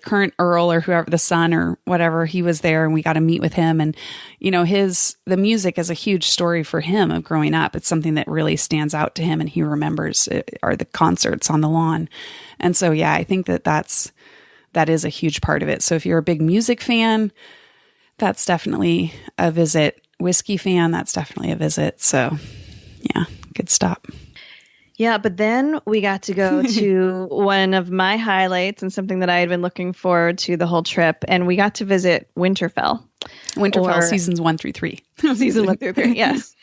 current Earl, or whoever, the son or whatever, he was there and we got to meet with him. And, the music is a huge story for him of growing up. It's something that really stands out to him and he remembers are the concerts on the lawn. And so, yeah, I think that is a huge part of it. So if you're a big music fan, that's definitely a visit. Whiskey fan, that's definitely a visit. So yeah, good stop. Yeah, but then we got to go to one of my highlights and something that I had been looking forward to the whole trip. And we got to visit Winterfell. Seasons 1 through 3. Season 1 through 3, yes.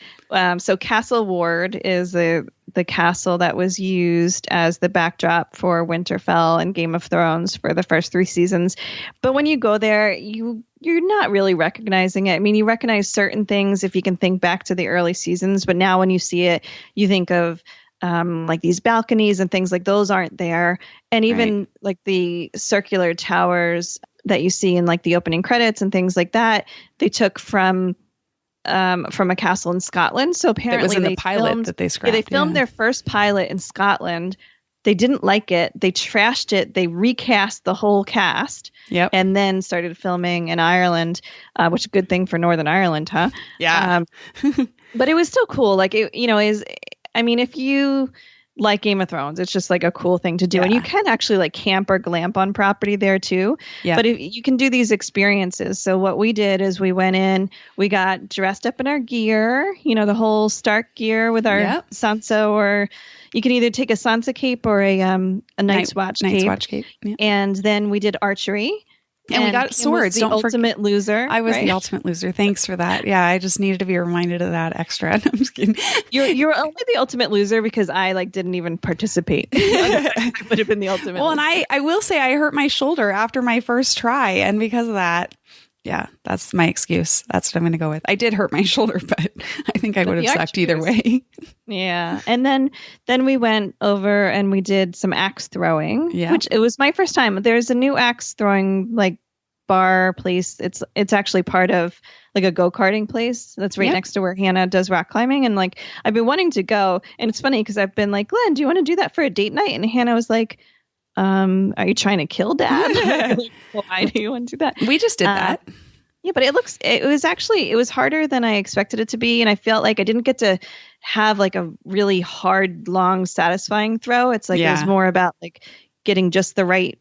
So Castle Ward is the castle that was used as the backdrop for Winterfell and Game of Thrones for the first 3 seasons. But when you go there, you're not really recognizing it. I mean, you recognize certain things if you can think back to the early seasons. But now when you see it, you think of like these balconies and things like those aren't there. And even like the circular towers that you see in like the opening credits and things like that, they took from a castle in Scotland. So apparently it was in the pilot that they scrapped. They filmed their first pilot in Scotland. They didn't like it. They trashed it. They recast the whole cast. Yep. And then started filming in Ireland, which is a good thing for Northern Ireland, huh? Yeah. But it was still cool. Like, if you like Game of Thrones, it's just like a cool thing to do. Yeah. And you can actually like camp or glamp on property there too. Yeah. But you can do these experiences. So what we did is we went in, we got dressed up in our gear, the whole Stark gear with our Sansa, or you can either take a Sansa cape or a Night's Watch cape. Yep. And then we did archery. And we got Kim swords. was the ultimate loser. I was right? the ultimate loser. Thanks for that. Yeah, I just needed to be reminded of that extra. I'm just kidding. You're only the ultimate loser because I didn't even participate. I would have been the ultimate. Well, loser. and I will say I hurt my shoulder after my first try, and because of that, yeah, that's my excuse. That's what I'm going to go with. I did hurt my shoulder, but I think I would have sucked either way. Yeah. And then we went over and we did some axe throwing, which it was my first time. There's a new axe throwing bar place. It's actually part of a go-karting place that's right next to where Hannah does rock climbing. And I've been wanting to go. And it's funny because I've been like, Glenn, do you want to do that for a date night? And Hannah was like, are you trying to kill Dad? Why do you want to do that? We just did that. Yeah, but it was harder than I expected it to be. And I felt like I didn't get to have a really hard, long, satisfying throw. It's it was more about getting just the right,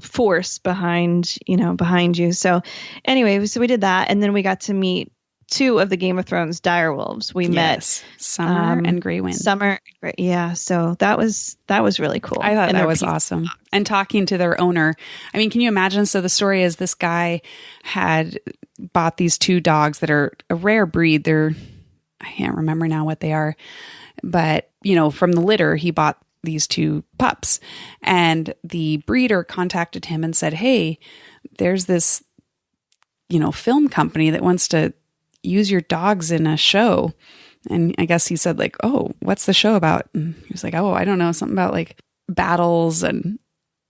force behind you. So anyway, so we did that. And then we got to meet two of the Game of Thrones direwolves. We met Summer and Grey Wind. Yeah. So that was really cool. I thought that was awesome. And talking to their owner. I mean, can you imagine? So the story is this guy had bought these two dogs that are a rare breed. I can't remember now what they are, but from the litter, he bought these two pups, and the breeder contacted him and said, "Hey, there's this, film company that wants to use your dogs in a show." And I guess he said "Oh, what's the show about?" And he was like, "Oh, I don't know, something about battles and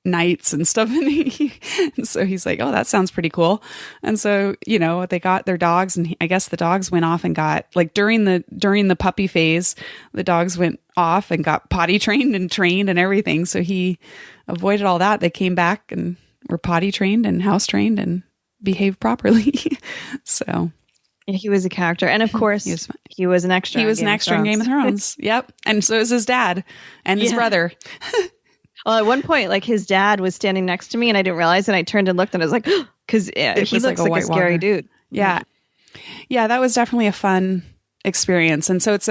knights and stuff." And so he's like, "Oh, that sounds pretty cool." And so, they got their dogs, and I guess the dogs went off and got during the puppy phase, the dogs went off and got potty trained and everything. So he avoided all that. They came back and were potty trained and house trained and behaved properly. So he was a character. And of course, he was an extra. He was an extra in Game of Thrones. Yep. And so is his dad and his brother. Well, at one point, his dad was standing next to me and I didn't realize, and I turned and looked and I was like, because he looks like a scary dude. Yeah. Yeah, that was definitely a fun experience. And so it's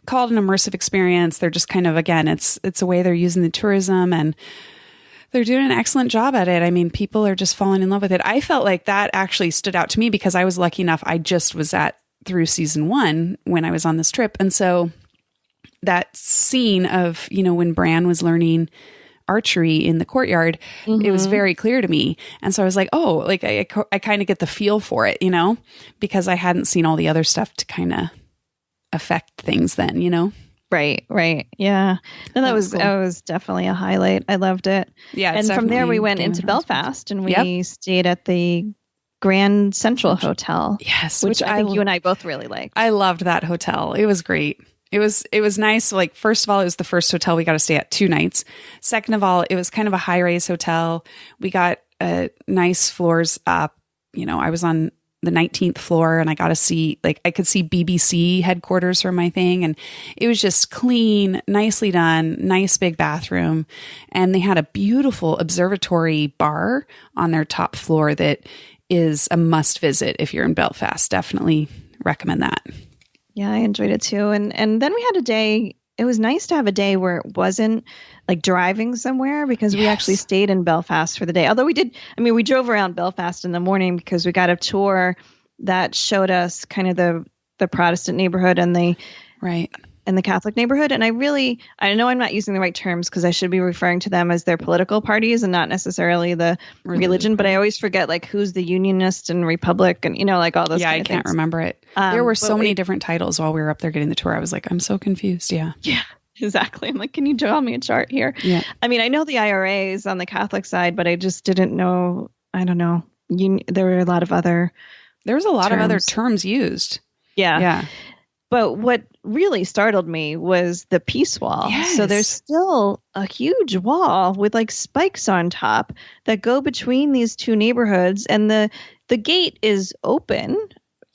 called an immersive experience. They're just kind of, again, it's a way they're using the tourism, and they're doing an excellent job at it. I mean, people are just falling in love with it. I felt like that actually stood out to me because I was lucky enough. I just was through season 1 when I was on this trip. And so that scene of, when Bran was learning archery in the courtyard, it was very clear to me. And so I was like, oh, I kind of get the feel for it, because I hadn't seen all the other stuff to kind of affect things then, Right. Yeah. No, that was definitely a highlight. I loved it. Yeah. And from there we went into Belfast and we stayed at the Grand Central Hotel. Yes. Which I think you and I both really liked. I loved that hotel. It was great. It was nice. First of all, it was the first hotel we got to stay at 2 nights. Second of all, it was kind of a high-rise hotel. We got nice floors up. I was on the 19th floor and I got to see, I could see BBC headquarters from my thing. And it was just clean, nicely done, nice big bathroom. And they had a beautiful observatory bar on their top floor that is a must visit if you're in Belfast. Definitely recommend that. Yeah, I enjoyed it too. And then we had a day. It was nice to have a day where it wasn't driving somewhere, because we actually stayed in Belfast for the day. Although we drove around Belfast in the morning because we got a tour that showed us kind of the Protestant neighborhood and the Catholic neighborhood. And I know I'm not using the right terms because I should be referring to them as their political parties and not necessarily the religion, but I always forget who's the Unionist and Republic and all those. Yeah, I can't remember it. There were so many different titles while we were up there getting the tour. I was like, I'm so confused. Yeah. Yeah, exactly. I'm like, can you draw me a chart here? Yeah. I mean, I know the IRA is on the Catholic side, but I just didn't know. I don't know. There were a lot of other. There was a lot of other terms used. Yeah. Yeah. But what really startled me was the peace wall. Yes. So there's still a huge wall with spikes on top that go between these two neighborhoods. And the gate is open,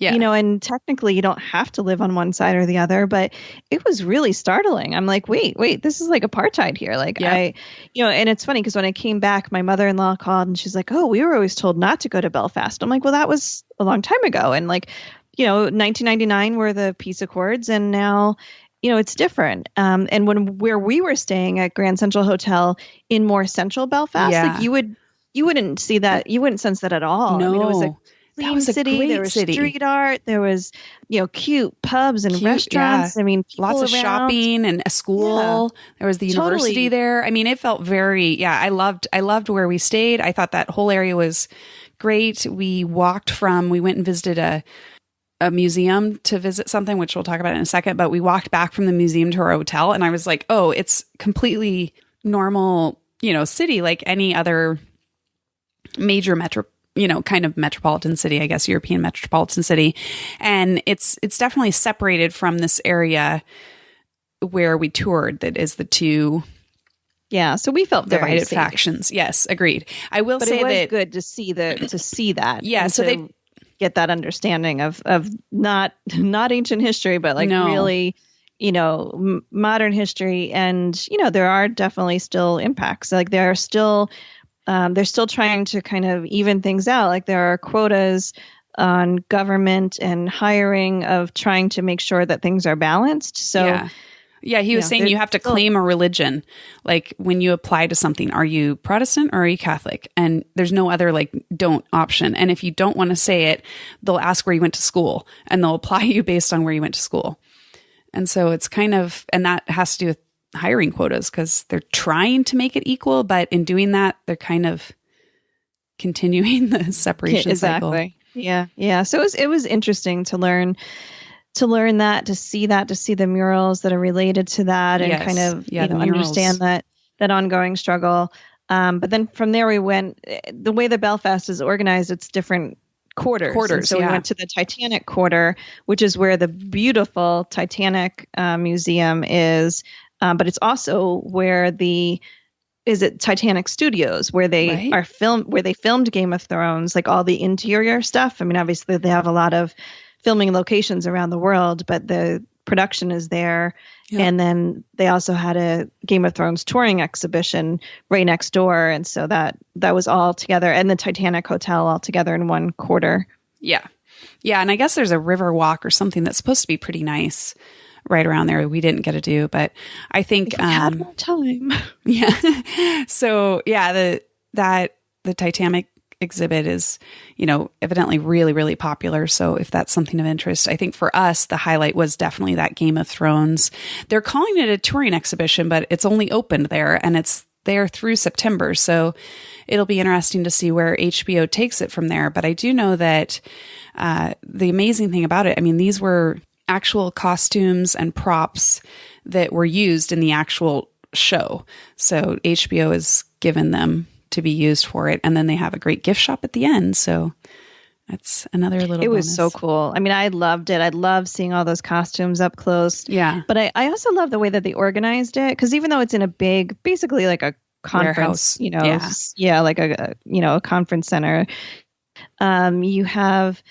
and technically you don't have to live on one side or the other, but it was really startling. I'm like, wait, this is apartheid here. And it's funny because when I came back, my mother-in-law called and she's like, oh, we were always told not to go to Belfast. I'm like, well, that was a long time ago. And 1999 were the peace accords, and now, it's different. And where we were staying at Grand Central Hotel in more central Belfast, you would you wouldn't see that. You wouldn't sense that at all. No. I mean, it was a That was a city. great There was city. street art. There was, cute pubs and restaurants. Yeah. I mean, Lots of around. shopping and a school. Yeah. There was the university Totally. there. I mean, it felt I loved where we stayed. I thought that whole area was great. We went and visited a museum to visit something, which we'll talk about in a second, but we walked back from the museum to our hotel and I was like, oh, it's completely normal, city like any other major kind of metropolitan city, I guess, European metropolitan city. And it's definitely separated from this area where we toured that is the two So we felt very divided safe. factions. Yes, agreed. I will But say it was that good to see that. Yeah, and so to get that understanding of not ancient history, but like No. really, modern history. And, there are definitely still impacts. Like they're still trying to kind of even things out. Like there are quotas on government and hiring of trying to make sure that things are balanced. So yeah, he was saying you have to claim a religion. Like when you apply to something, are you Protestant or are you Catholic? And there's no other don't option. And if you don't want to say it, they'll ask where you went to school and they'll apply you based on where you went to school. And so it's and that has to do with hiring quotas because they're trying to make it equal, but in doing that, they're kind of continuing the separation cycle. Exactly. Yeah. So it was interesting to learn that, to see the murals that are related to that, and kind of understand that ongoing struggle. But then from there we went. The way that Belfast is organized, it's different quarters. And so we went to the Titanic Quarter, which is where the beautiful Titanic Museum is. But it's also where Titanic Studios, where they where they filmed Game of Thrones, like all the interior stuff. I mean, obviously they have a lot of filming locations around the world, but the production is there. Yeah. And then they also had a Game of Thrones touring exhibition right next door. And so that was all together, and the Titanic Hotel all together in one quarter. Yeah. Yeah. And I guess there's a river walk or something that's supposed to be pretty nice right around there. We didn't get to do, but I think if we had more time. Yeah. So yeah, the Titanic exhibit is, evidently really, really popular. So if that's something of interest, I think for us, the highlight was definitely that Game of Thrones. They're calling it a touring exhibition, but it's only opened there and it's there through September. So it'll be interesting to see where HBO takes it from there. But I do know that the amazing thing about it, I mean, these were actual costumes and props that were used in the actual show. So HBO has given them to be used for it. And then they have a great gift shop at the end. So that's another little It was bonus. so cool. I mean, I loved it. I loved seeing all those costumes up close. Yeah. But I also love the way that they organized it, because even though it's in a big, basically like a conference, warehouse. Like a conference center, you have,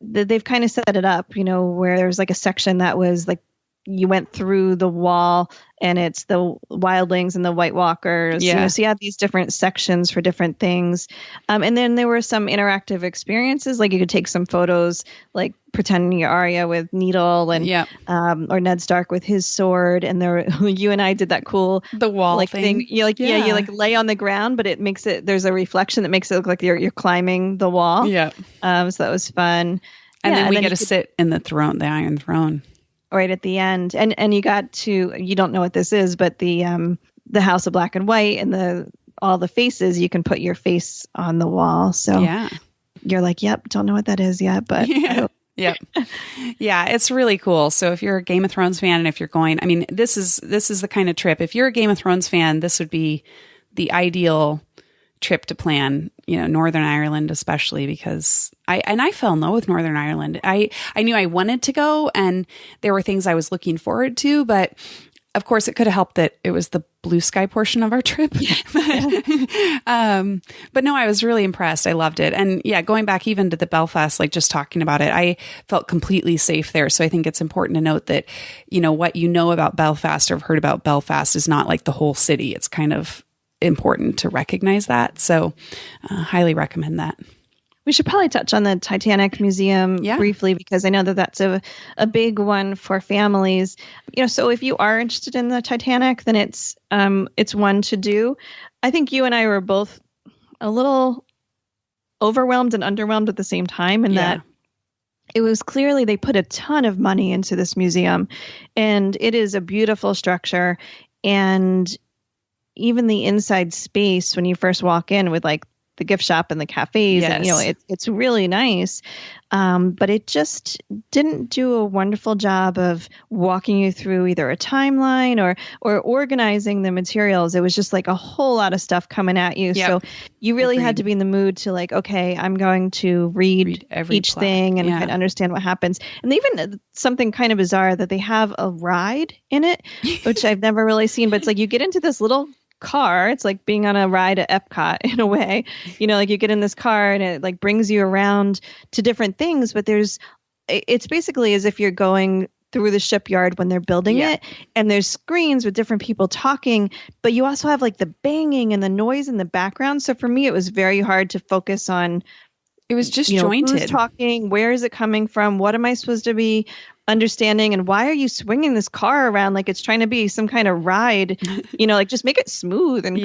they've kind of set it up, where there's like a section that was like, you went through the wall and it's the wildlings and the White Walkers. Yeah. So you had these different sections for different things. And then there were some interactive experiences, like you could take some photos, like pretending you're Arya with Needle and, or Ned Stark with his sword. And you and I did that cool, the wall thing. You you lay on the ground, but it makes there's a reflection that makes it look like you're climbing the wall. Yeah. So that was fun. And then we get to sit in the Iron Throne. Right at the end. And you got to, you don't know what this is, but the House of Black and White and all the faces, you can put your face on the wall. So you're like, yep, don't know what that is yet, but Yep. Yeah, it's really cool. So if you're a Game of Thrones fan and if you're going, I mean, this is the kind of trip. If you're a Game of Thrones fan, this would be the ideal trip to plan, Northern Ireland, especially because I fell in love with Northern Ireland. I knew I wanted to go and there were things I was looking forward to, but of course it could have helped that it was the blue sky portion of our trip. But no, I was really impressed. I loved it. And yeah, going back even to the Belfast, like just talking about it, I felt completely safe there. So I think it's important to note that, what about Belfast or have heard about Belfast is not like the whole city. It's kind of important to recognize that. So highly recommend that. We should probably touch on the Titanic Museum briefly, because I know that that's a big one for families. So if you are interested in the Titanic, then it's one to do. I think you and I were both a little overwhelmed and underwhelmed at the same time, in that it was clearly they put a ton of money into this museum, and it is a beautiful structure. And even the inside space, when you first walk in with like the gift shop and the cafes, and, it's really nice. But it just didn't do a wonderful job of walking you through either a timeline or organizing the materials. It was just like a whole lot of stuff coming at you. Yep. So you really had to be in the mood to like, okay, I'm going to read each thing and kind of understand what happens. And even something kind of bizarre that they have a ride in it, which I've never really seen, but it's like you get into this little car. It's like being on a ride at Epcot in a way, like you get in this car and it like brings you around to different things, but it's basically as if you're going through the shipyard when they're building it, and there's screens with different people talking, but you also have like the banging and the noise in the background. So for me, it was very hard to focus on. It was disjointed. Who's talking? Where is it coming from? What am I supposed to be understanding? And why are you swinging this car around like it's trying to be some kind of ride? Like just make it smooth and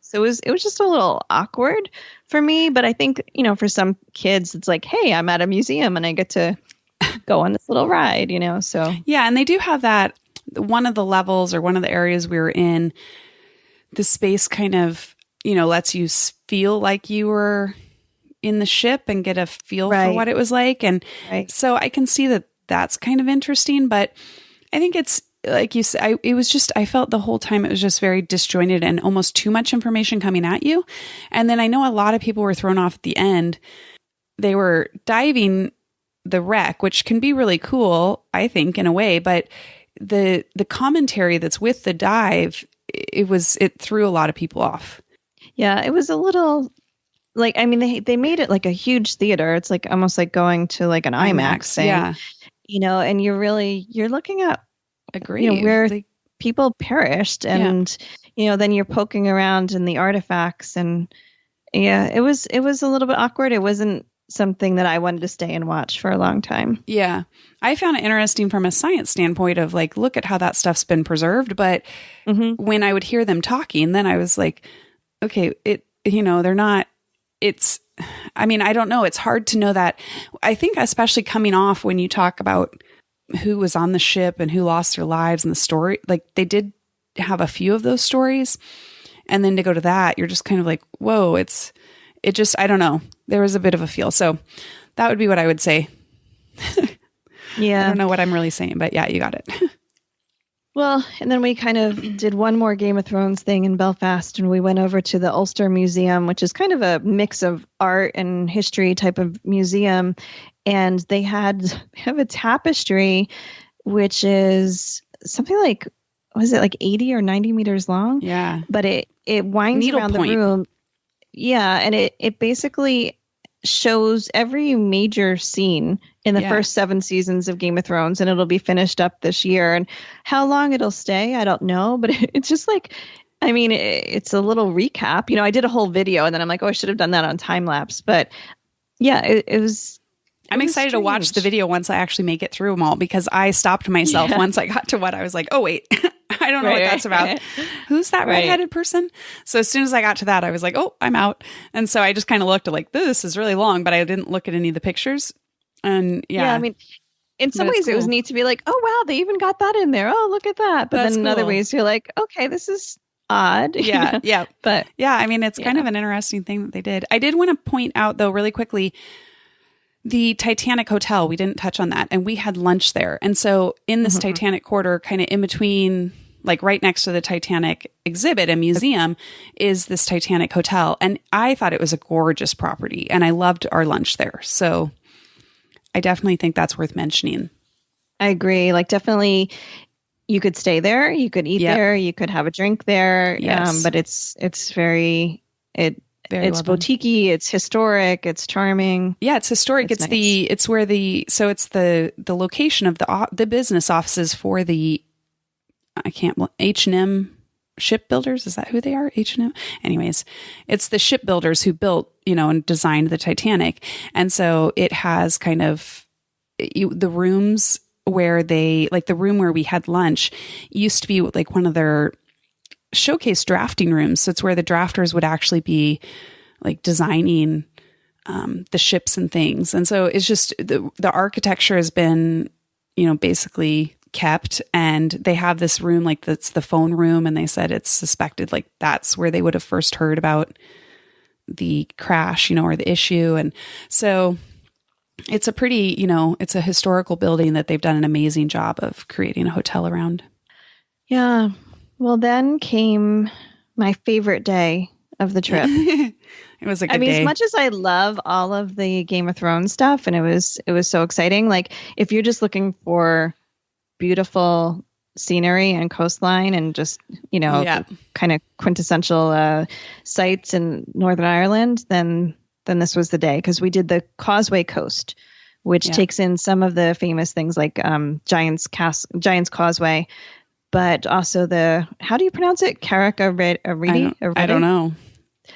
so it was just a little awkward for me. But I think for some kids, it's like, hey, I'm at a museum and I get to go on this little ride. So yeah, and they do have that. One of the levels or one of the areas we were in, the space kind of lets you feel like you were in the ship and get a feel for what it was like. And so I can see that that's kind of interesting, but I think it's like you said, I felt the whole time it was just very disjointed and almost too much information coming at you. And then I know a lot of people were thrown off at the end. They were diving the wreck, which can be really cool, I think, in a way, but the commentary that's with the dive, it threw a lot of people off. Yeah, it was a little like, I mean, they made it like a huge theater. It's like almost like going to like an IMAX thing. Yeah. And you're looking at where people perished, and then you're poking around in the artifacts, and it was a little bit awkward. It wasn't something that I wanted to stay and watch for a long time. Yeah. I found it interesting from a science standpoint of like, look at how that stuff's been preserved. But when I would hear them talking, then I was like, okay, they're not, I don't know. It's hard to know that. I think especially coming off when you talk about who was on the ship and who lost their lives and the story, like they did have a few of those stories. And then to go to that, you're just kind of like, whoa, it just, I don't know. There was a bit of a feel. So that would be what I would say. Yeah. I don't know what I'm really saying, but yeah, you got it. Well, and then we kind of did one more Game of Thrones thing in Belfast, and we went over to the Ulster Museum, which is kind of a mix of art and history type of museum. And they have a tapestry, which is something like, was it like 80 or 90 meters long? Yeah. But it winds around the room. Yeah. And it basically shows every major scene in the first 7 seasons of Game of Thrones, and it'll be finished up this year. And how long it'll stay, I don't know, but it's just like, I mean, it's a little recap. I did a whole video and then I'm like, oh, I should have done that on time lapse. But yeah, it was. I'm excited to watch the video once I actually make it through them all, because I stopped myself once I got to what I was like, oh, wait, I don't know what that's about. Who's that redheaded person? So as soon as I got to that, I was like, oh, I'm out. And so I just kind of looked at like, this is really long, but I didn't look at any of the pictures. And I mean, in some ways it was neat to be like, oh, wow, they even got that in there. Oh, look at that. But then in other ways you're like, okay, this is odd. Yeah. Yeah. But yeah, I mean, it's kind of an interesting thing that they did. I did want to point out though, really quickly, the Titanic Hotel, we didn't touch on that, and we had lunch there. And so in this Titanic Quarter, kind of in between, like right next to the Titanic exhibit and museum, is this Titanic Hotel. And I thought it was a gorgeous property, and I loved our lunch there. So I definitely think that's worth mentioning. I agree. Like definitely you could stay there, you could eat there, you could have a drink there. Yes. But it's very boutique-y, it's historic, it's charming. Yeah, it's historic. It's nice. It's the location of the business offices for the H&M shipbuilders. Is that who they are? H&M? Anyways, it's the shipbuilders who built, and designed the Titanic. And so it has kind of the rooms where the room where we had lunch used to be like one of their showcase drafting rooms. So it's where the drafters would actually be like designing the ships and things. And so it's just the architecture has been, basically kept, and they have this room, like that's the phone room. And they said it's suspected like that's where they would have first heard about the crash, or the issue. And so it's a pretty, it's a historical building that they've done an amazing job of creating a hotel around. Yeah. Well, then came my favorite day of the trip. It was a good day. As much as I love all of the Game of Thrones stuff, and it was so exciting. Like if you're just looking for beautiful scenery and coastline and just, kind of quintessential sites in Northern Ireland, then this was the day, because we did the Causeway Coast, which takes in some of the famous things like Giant's Causeway, but also how do you pronounce it? Carrick-a-Rede? I don't know.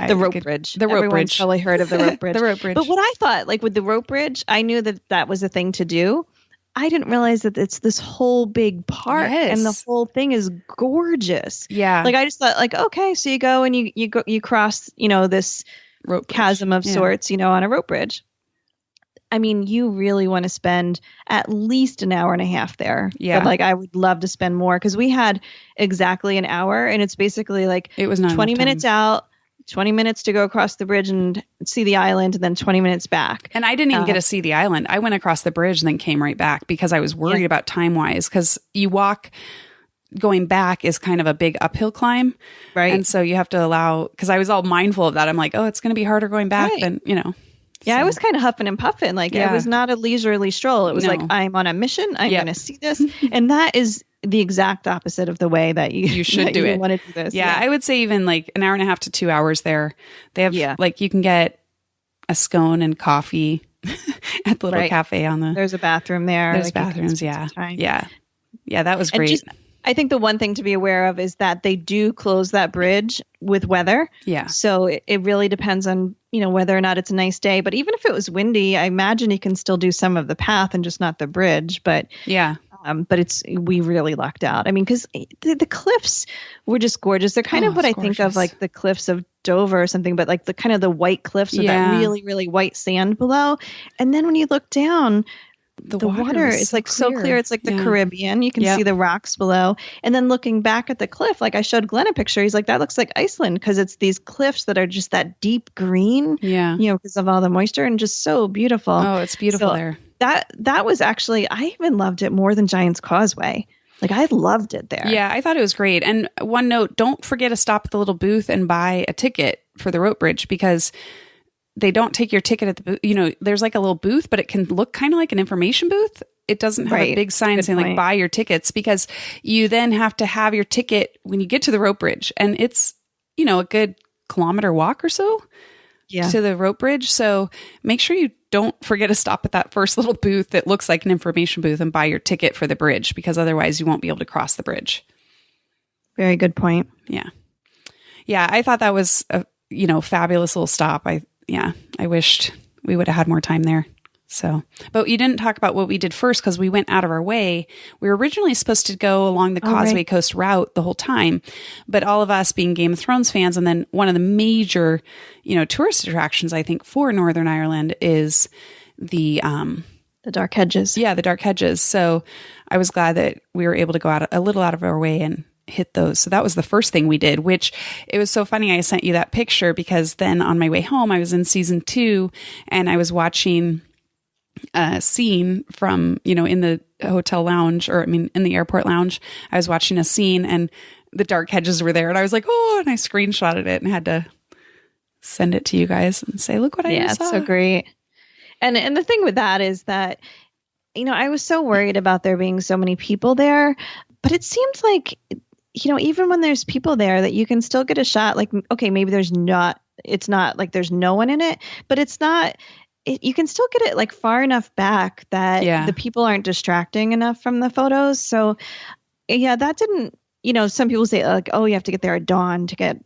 The rope bridge. The rope Everyone's bridge. Probably heard of the rope bridge. The rope bridge. But what I thought, like with the rope bridge, I knew that was a thing to do. I didn't realize that it's this whole big park, and the whole thing is gorgeous. Yeah. Like I just thought, like, okay, so you go and you cross, this rope chasm of sorts, on a rope bridge. I mean, you really want to spend at least an hour and a half there. Yeah. But like, I would love to spend more, because we had exactly an hour, and it's basically like it was not 20 minutes out, 20 minutes to go across the bridge and see the island, and then 20 minutes back. And I didn't even get to see the island. I went across the bridge and then came right back, because I was worried about time-wise, because you walk, going back is kind of a big uphill climb. Right. And so you have to allow, because I was all mindful of that. I'm like, oh, it's going to be harder going back than, Yeah, so. I was kind of huffing and puffing. Like it was not a leisurely stroll. It was like, I'm on a mission. I'm going to see this. And that is the exact opposite of the way that you should do it. Want to do this. Yeah, I would say even like an hour and a half to 2 hours there. They have like, you can get a scone and coffee at the little cafe on the. There's a bathroom there. There's bathrooms. Yeah. That was great. I think the one thing to be aware of is that they do close that bridge with weather. Yeah. So it really depends on, whether or not it's a nice day. But even if it was windy, I imagine you can still do some of the path and just not the bridge. But but we really lucked out. I mean, because the cliffs were just gorgeous. They're kind of what I think of like the cliffs of Dover or something, but like the kind of the white cliffs with that really, really white sand below. And then when you look down, the water is like so clear. It's like the Caribbean. You can see the rocks below. And then looking back at the cliff, like I showed Glenn a picture, he's like, that looks like Iceland, because it's these cliffs that are just that deep green, because of all the moisture, and just so beautiful. Oh, it's beautiful there. That was actually, I even loved it more than Giant's Causeway. Like I loved it there. Yeah, I thought it was great. And one note, don't forget to stop at the little booth and buy a ticket for the rope bridge, because they don't take your ticket at the booth. There's like a little booth, but it can look kind of like an information booth. It doesn't have a big sign saying like buy your tickets, because you then have to have your ticket when you get to the rope bridge. And it's, a good kilometer walk or so to the rope bridge. So make sure you don't forget to stop at that first little booth that looks like an information booth and buy your ticket for the bridge, because otherwise you won't be able to cross the bridge. Very good point. Yeah. Yeah. I thought that was a, fabulous little stop. I wished we would have had more time there. So, but you didn't talk about what we did first, because we went out of our way. We were originally supposed to go along the Causeway Coast route the whole time, but all of us being Game of Thrones fans, and then one of the major, tourist attractions, I think, for Northern Ireland is the Dark Hedges. Yeah, the Dark Hedges. So I was glad that we were able to go out a little out of our way and hit those. So that was the first thing we did, which it was so funny. I sent you that picture, because then on my way home, I was in season 2 and I was watching a scene from, in the hotel lounge, in the airport lounge. I was watching a scene and the Dark Hedges were there, and I was like, oh, and I screenshotted it and had to send it to you guys and say, look what I just saw. Yeah, it's so great. And the thing with that is that, I was so worried about there being so many people there, but it seems like, even when there's people there, that you can still get a shot. Like, okay, maybe it's not like there's no one in it, but it's not, you can still get it like far enough back that the people aren't distracting enough from the photos. So that didn't, some people say like, oh, you have to get there at dawn to get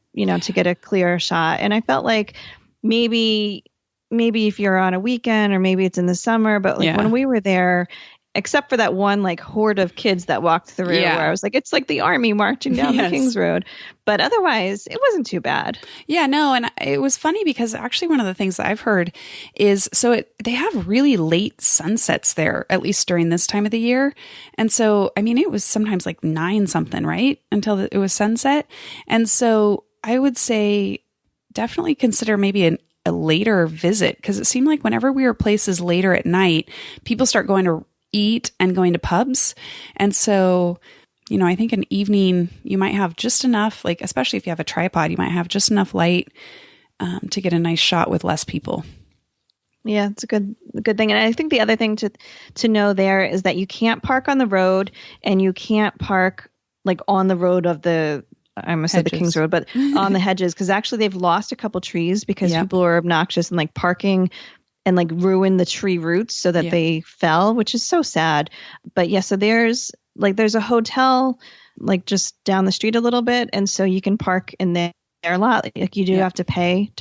a clear shot. And I felt like maybe if you're on a weekend, or maybe it's in the summer, but like when we were there, except for that one like horde of kids that walked through where I was like, it's like the army marching down the King's Road. But otherwise, it wasn't too bad. Yeah, no. And it was funny because actually one of the things that I've heard is, they have really late sunsets there, at least during this time of the year. And so, I mean, it was sometimes like 9 something, right? Until it was sunset. And so I would say definitely consider maybe a later visit, because it seemed like whenever we were places later at night, people start going to eat and going to pubs. And so, I think an evening you might have just enough, like, especially if you have a tripod, you might have just enough light to get a nice shot with less people. Yeah, it's a good thing. And I think the other thing to know there is that you can't park on the road, and you can't park like on the road of the, I almost said the King's Road, but on the hedges, because actually they've lost a couple trees because people are obnoxious and like parking and like ruin the tree roots so that they fell, which is so sad. But yeah, so there's a hotel like just down the street a little bit, and so you can park in there a lot. Like you do have to pay,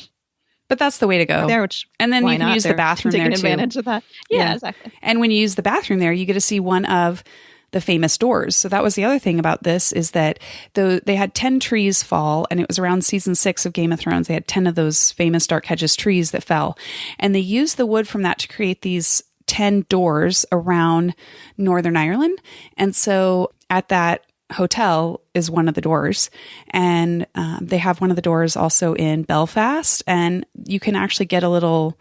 but that's the way to go there. And then you can use the bathroom there too. Taking advantage of that. Yeah, exactly. And when you use the bathroom there, you get to see one of the famous doors. So that was the other thing about this, is that they had 10 trees fall, and it was around season 6 of Game of Thrones. They had 10 of those famous dark hedges trees that fell, and they used the wood from that to create these 10 doors around Northern Ireland. And so at that hotel is one of the doors, and they have one of the doors also in Belfast, and you can actually get a little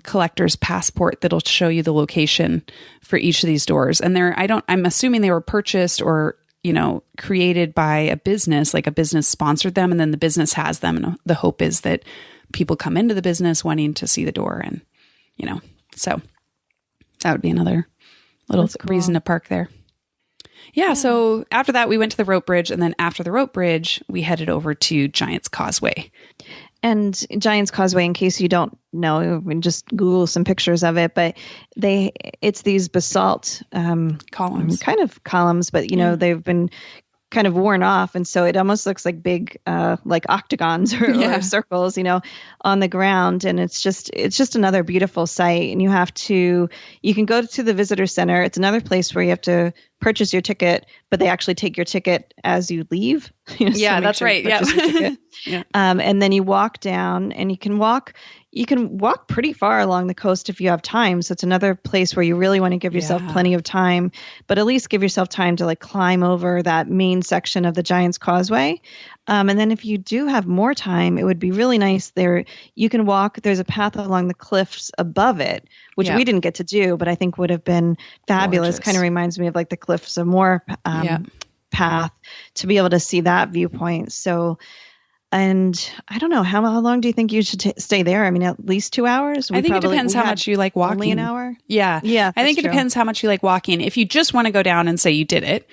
collector's passport that'll show you the location for each of these doors. And I'm assuming they were purchased or, created by a business, like a business sponsored them, and then the business has them. And the hope is that people come into the business wanting to see the door, and, so that would be another little reason to park there. Yeah. So after that, we went to the rope bridge, and then after the rope bridge, we headed over to Giant's Causeway. And Giant's Causeway, in case you don't know, just Google some pictures of it, but it's these basalt columns, kind of columns, but they've been kind of worn off, and so it almost looks like big like octagons or circles on the ground. And it's just another beautiful sight. And you can go to the visitor center. It's another place where you have to purchase your ticket, but they actually take your ticket as you leave. That's right. Yeah. And then you walk down, and you can walk pretty far along the coast if you have time. So it's another place where you really want to give yourself plenty of time, but at least give yourself time to like climb over that main section of the Giant's Causeway. And then if you do have more time, it would be really nice there. You can walk, there's a path along the cliffs above it, which we didn't get to do, but I think would have been fabulous. Kind of reminds me of like the Cliffs of Moher path, to be able to see that viewpoint. So, and I don't know, how long do you think you should stay there? I mean, at least 2 hours? I think it depends how much you like walking. Only an hour? Yeah. I think it depends how much you like walking. If you just want to go down and say you did it,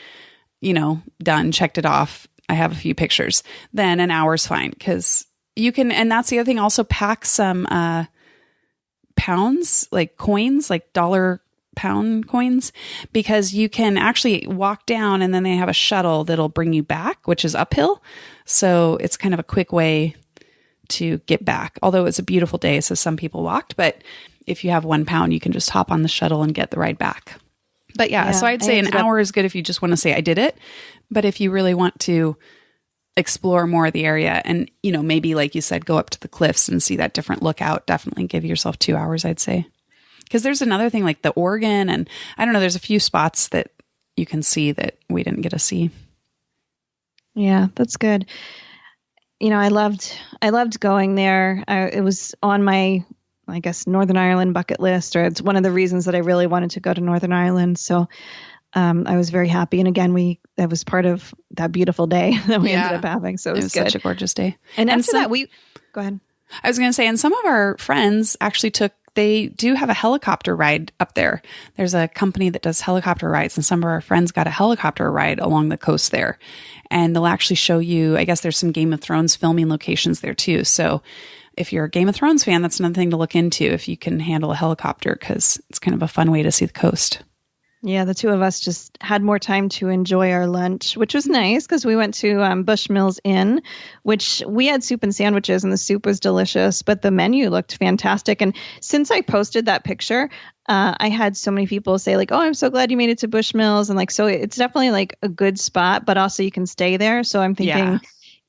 done, checked it off, I have a few pictures, then an hour's fine, because you can, and that's the other thing, also pack some pounds, like coins, like £1 coins, because you can actually walk down, and then they have a shuttle that'll bring you back, which is uphill. So it's kind of a quick way to get back. Although it's a beautiful day, so some people walked, but if you have £1, you can just hop on the shuttle and get the ride back. But so I'd say an hour is good if you just want to say I did it. But if you really want to explore more of the area and, maybe like you said, go up to the cliffs and see that different lookout, definitely give yourself 2 hours, I'd say. Because there's another thing like the Organ, and I don't know, there's a few spots that you can see that we didn't get to see. Yeah, that's good. I loved going there. It was on my, I guess, Northern Ireland bucket list, or it's one of the reasons that I really wanted to go to Northern Ireland. So I was very happy. And again, that was part of that beautiful day that we ended up having. So it was good. Such a gorgeous day. And after that, go ahead. I was going to say, and some of our friends actually they do have a helicopter ride up there. There's a company that does helicopter rides, and some of our friends got a helicopter ride along the coast there. And they'll actually show you, I guess there's some Game of Thrones filming locations there too. So if you're a Game of Thrones fan, that's another thing to look into if you can handle a helicopter, because it's kind of a fun way to see the coast. Yeah, the two of us just had more time to enjoy our lunch, which was nice because we went to Bushmills Inn, which we had soup and sandwiches, and the soup was delicious, but the menu looked fantastic. And since I posted that picture, I had so many people say like, "Oh, I'm so glad you made it to Bushmills," and like, so it's definitely like a good spot, but also you can stay there. So I'm thinking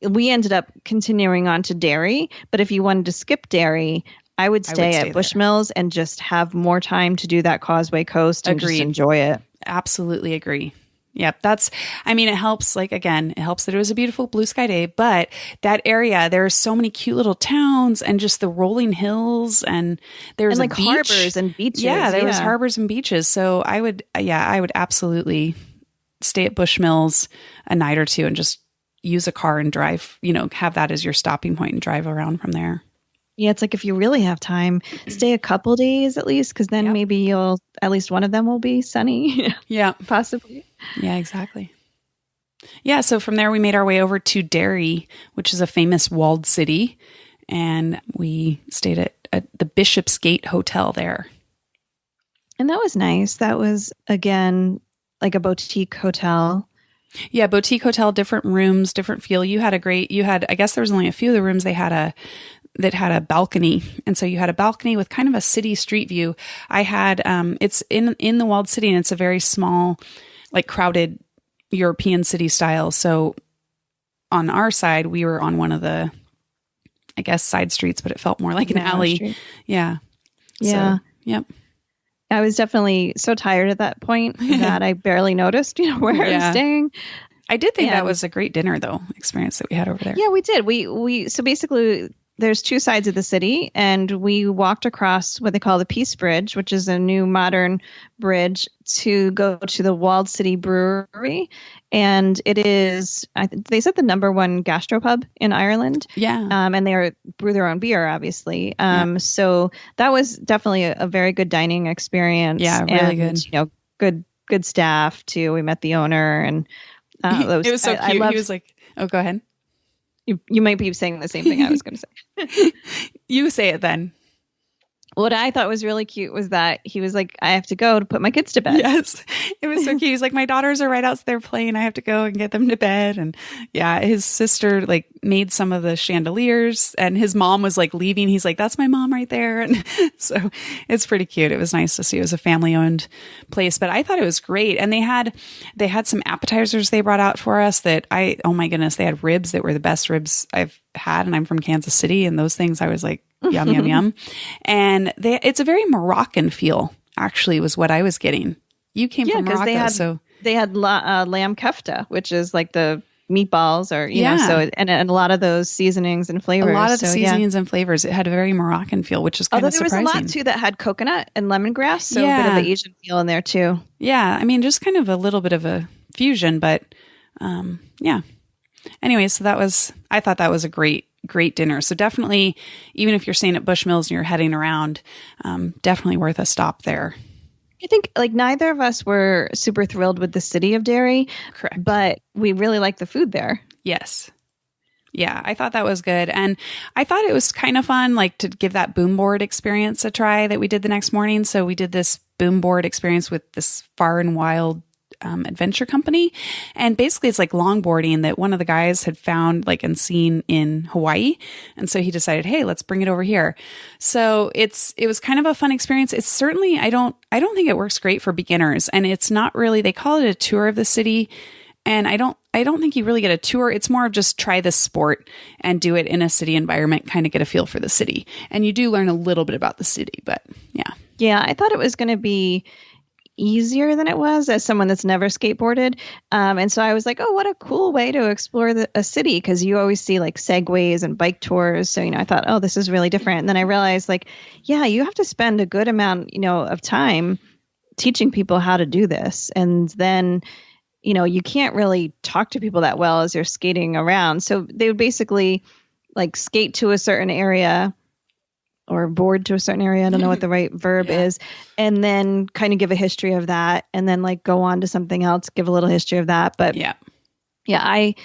we ended up continuing on to Derry, but if you wanted to skip Derry, I would stay at Bushmills and just have more time to do that Causeway Coast and just enjoy it. Absolutely agree. Yep. It helps, like, again, it helps that it was a beautiful blue sky day, but that area, there are so many cute little towns and just the rolling hills, and there's like harbors and beaches. Yeah, there was harbors and beaches. So I would absolutely stay at Bushmills a night or two and just use a car and drive, have that as your stopping point and drive around from there. Yeah, it's like if you really have time, stay a couple days at least, because then maybe at least one of them will be sunny. Yeah. Possibly. Yeah, exactly. Yeah, so from there we made our way over to Derry, which is a famous walled city, and we stayed at the Bishopsgate Hotel there. And that was nice. That was, again, like a boutique hotel. Yeah, boutique hotel, different rooms, different feel. I guess there was only a few of the rooms that had a balcony. And so you had a balcony with kind of a city street view. I had, it's in the walled city, and it's a very small, like crowded European city style. So on our side, we were on one of the, I guess, side streets, but it felt more like an alley. Street. Yeah. Yeah. So, yep. I was definitely so tired at that point that I barely noticed, where I was staying. I did think that was a great dinner, though, experience that we had over there. Yeah, we did. So basically, there's two sides of the city, and we walked across what they call the Peace Bridge, which is a new modern bridge, to go to the Walled City Brewery. And it is, they said, the #1 gastropub in Ireland. Yeah. And they brew their own beer, obviously. So that was definitely a very good dining experience. Yeah, really good. Good staff too. We met the owner, and it was so cute. He was like, "Oh, go ahead." You might be saying the same thing I was going to say. You say it then. What I thought was really cute was that he was like, I have to go to put my kids to bed. Yes. It was so cute. He's like, my daughters are right out there playing. I have to go and get them to bed. And yeah, his sister like made some of the chandeliers, and his mom was like leaving. He's like, that's my mom right there. And so it's pretty cute. It was nice to see. It was a family owned place, but I thought it was great. And they had some appetizers they brought out for us that oh my goodness, they had ribs that were the best ribs I've had. And I'm from Kansas City, and those things I was like, yum, yum, yum. And it's a very Moroccan feel, actually, was what I was getting. You came from Morocco, they had lamb kefta, which is like the meatballs, or so and a lot of those seasonings and flavors. A lot of the seasonings and flavors. It had a very Moroccan feel, which is kind of surprising. There was a lot too that had coconut and lemongrass, so a bit of the Asian feel in there too. Yeah, I mean, just kind of a little bit of a fusion, but yeah. Anyway, so I thought that was a great dinner. So definitely, even if you're staying at Bushmills and you're heading around, definitely worth a stop there. I think like neither of us were super thrilled with the city of Derry. Correct. But we really liked the food there. Yes. Yeah, I thought that was good. And I thought it was kind of fun, like to give that boom board experience a try that we did the next morning. So we did this boom board experience with this Far and Wild adventure company, and basically it's like longboarding that one of the guys had found like and seen in Hawaii, and so he decided, hey, let's bring it over here. So it was kind of a fun experience. It's certainly I don't think it works great for beginners, and it's not really, they call it a tour of the city, and I don't think you really get a tour. It's more of just try this sport and do it in a city environment, kind of get a feel for the city, and you do learn a little bit about the city. But yeah, I thought it was going to be easier than it was as someone that's never skateboarded. And so I was like, oh, what a cool way to explore a city, because you always see like segways and bike tours. So, I thought, oh, this is really different. And then I realized like, yeah, you have to spend a good amount, of time teaching people how to do this. And then, you can't really talk to people that well as you're skating around. So they would basically like skate to a certain area or board to a certain area. I don't know what the right verb is. And then kind of give a history of that, and then like go on to something else, give a little history of that. But yeah, I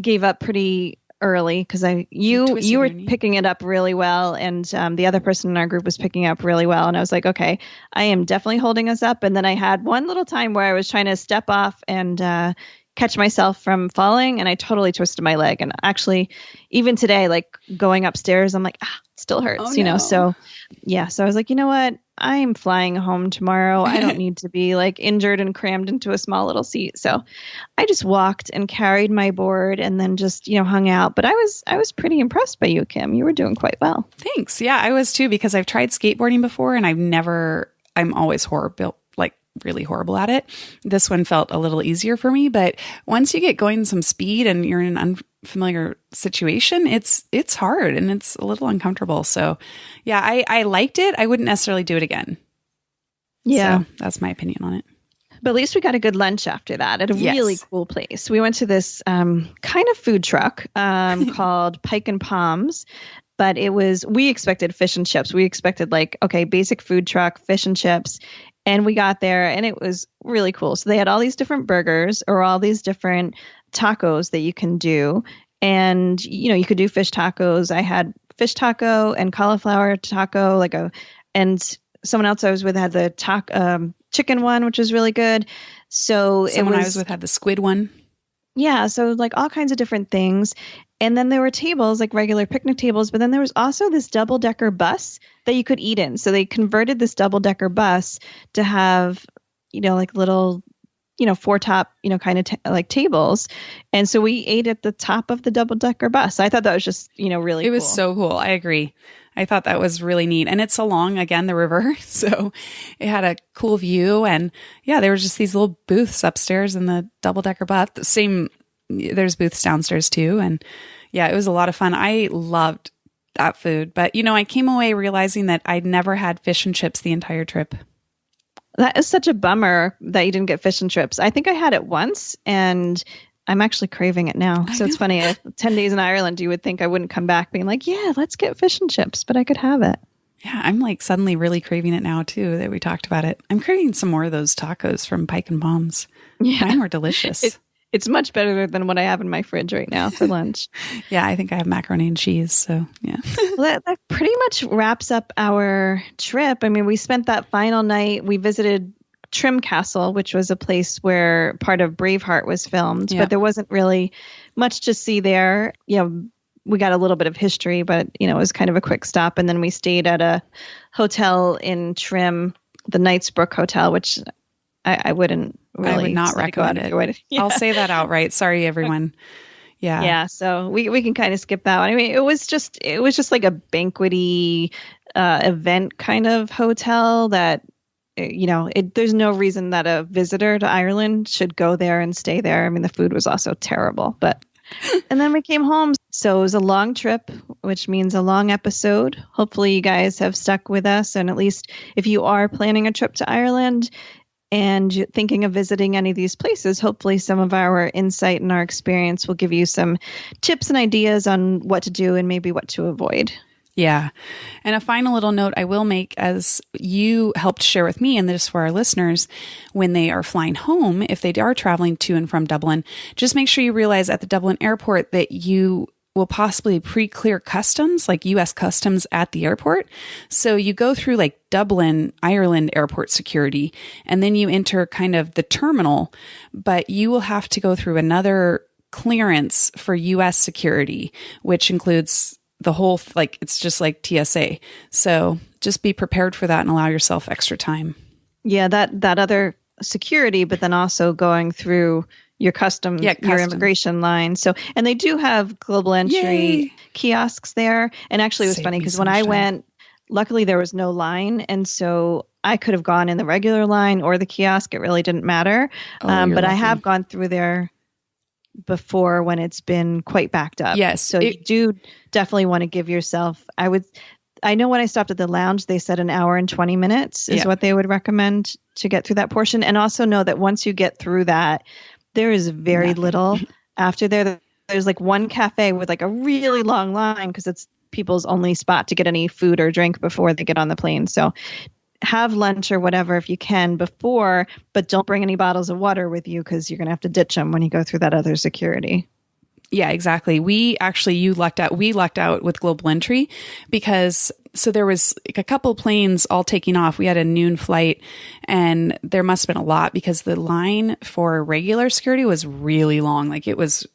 gave up pretty early because you were picking it up really well, and the other person in our group was picking up really well, and I was like, okay, I am definitely holding us up. And then I had one little time where I was trying to step off and catch myself from falling, and I totally twisted my leg. And actually, even today, like going upstairs, I'm like, it still hurts, So yeah, so I was like, you know what? I am flying home tomorrow. I don't need to be like injured and crammed into a small little seat. So I just walked and carried my board and then just, hung out. But I was pretty impressed by you, Kim. You were doing quite well. Thanks. Yeah, I was too, because I've tried skateboarding before and I'm always really horrible at it. This one felt a little easier for me, but once you get going some speed and you're in an unfamiliar situation, it's hard and it's a little uncomfortable. So yeah, I liked it. I wouldn't necessarily do it again. Yeah. So that's my opinion on it. But at least we got a good lunch after that at a really cool place. We went to this kind of food truck called Pike and Palms. But we expected fish and chips. We expected basic food truck, fish and chips. And we got there and it was really cool. So they had all these different burgers or all these different tacos that you can do. And, you could do fish tacos. I had fish taco and cauliflower taco, and someone else I was with had the chicken one, which was really good. So someone I was with had the squid one. Yeah. So all kinds of different things. And then there were tables, like regular picnic tables, but then there was also this double-decker bus that you could eat in. So they converted this double-decker bus to have, little, four-top, kind of tables. And so we ate at the top of the double-decker bus. I thought that was just, really cool. It was so cool. I agree. I thought that was really neat. And it's along, again, the river. So it had a cool view. And yeah, there was just these little booths upstairs in the double-decker bus. There's booths downstairs too. And yeah, it was a lot of fun. I loved that food. But, I came away realizing that I'd never had fish and chips the entire trip. That is such a bummer that you didn't get fish and chips. I think I had it once and I'm actually craving it now. So it's funny. 10 days in Ireland, you would think I wouldn't come back being like, yeah, let's get fish and chips, but I could have it. Yeah, I'm suddenly really craving it now too that we talked about it. I'm craving some more of those tacos from Pike and Palms. Yeah. Mine were delicious. It's much better than what I have in my fridge right now for lunch. Yeah, I think I have macaroni and cheese. So, yeah. Well, that pretty much wraps up our trip. I mean, we spent that final night. We visited Trim Castle, which was a place where part of Braveheart was filmed, but there wasn't really much to see there. We got a little bit of history, but, it was kind of a quick stop. And then we stayed at a hotel in Trim, the Knightsbrook Hotel, which I wouldn't really. I would not recommend it. Yeah. I'll say that outright. Sorry, everyone. Yeah. Yeah. So we can kind of skip that one. I mean, it was just like a banquety event kind of hotel that, there's no reason that a visitor to Ireland should go there and stay there. I mean, the food was also terrible, and then we came home. So it was a long trip, which means a long episode. Hopefully you guys have stuck with us. And at least if you are planning a trip to Ireland, and you're thinking of visiting any of these places, hopefully some of our insight and our experience will give you some tips and ideas on what to do and maybe what to avoid. Yeah. And a final little note I will make, as you helped share with me, and this for our listeners, when they are flying home, if they are traveling to and from Dublin, just make sure you realize at the Dublin airport that you will possibly pre-clear customs, like U.S. customs at the airport. So you go through Dublin, Ireland airport security, and then you enter kind of the terminal, but you will have to go through another clearance for U.S. security, which includes the whole, it's just like TSA. So just be prepared for that and allow yourself extra time. Yeah, that other security, but then also going through your your immigration line. So, and they do have global entry kiosks there. And actually it was funny because when I went, luckily there was no line. And so I could have gone in the regular line or the kiosk. It really didn't matter. But lucky. I have gone through there before when it's been quite backed up. Yes. So you do definitely want to give yourself, I know when I stopped at the lounge, they said an hour and 20 minutes is what they would recommend to get through that portion. And also know that once you get through that, there is very little after there. There's one cafe with a really long line because it's people's only spot to get any food or drink before they get on the plane. So have lunch or whatever if you can before, but don't bring any bottles of water with you because you're going to have to ditch them when you go through that other security. Yeah, exactly. We lucked out with global entry because so there was like a couple planes all taking off. We had a noon flight and there must have been a lot because the line for regular security was really long. Like it was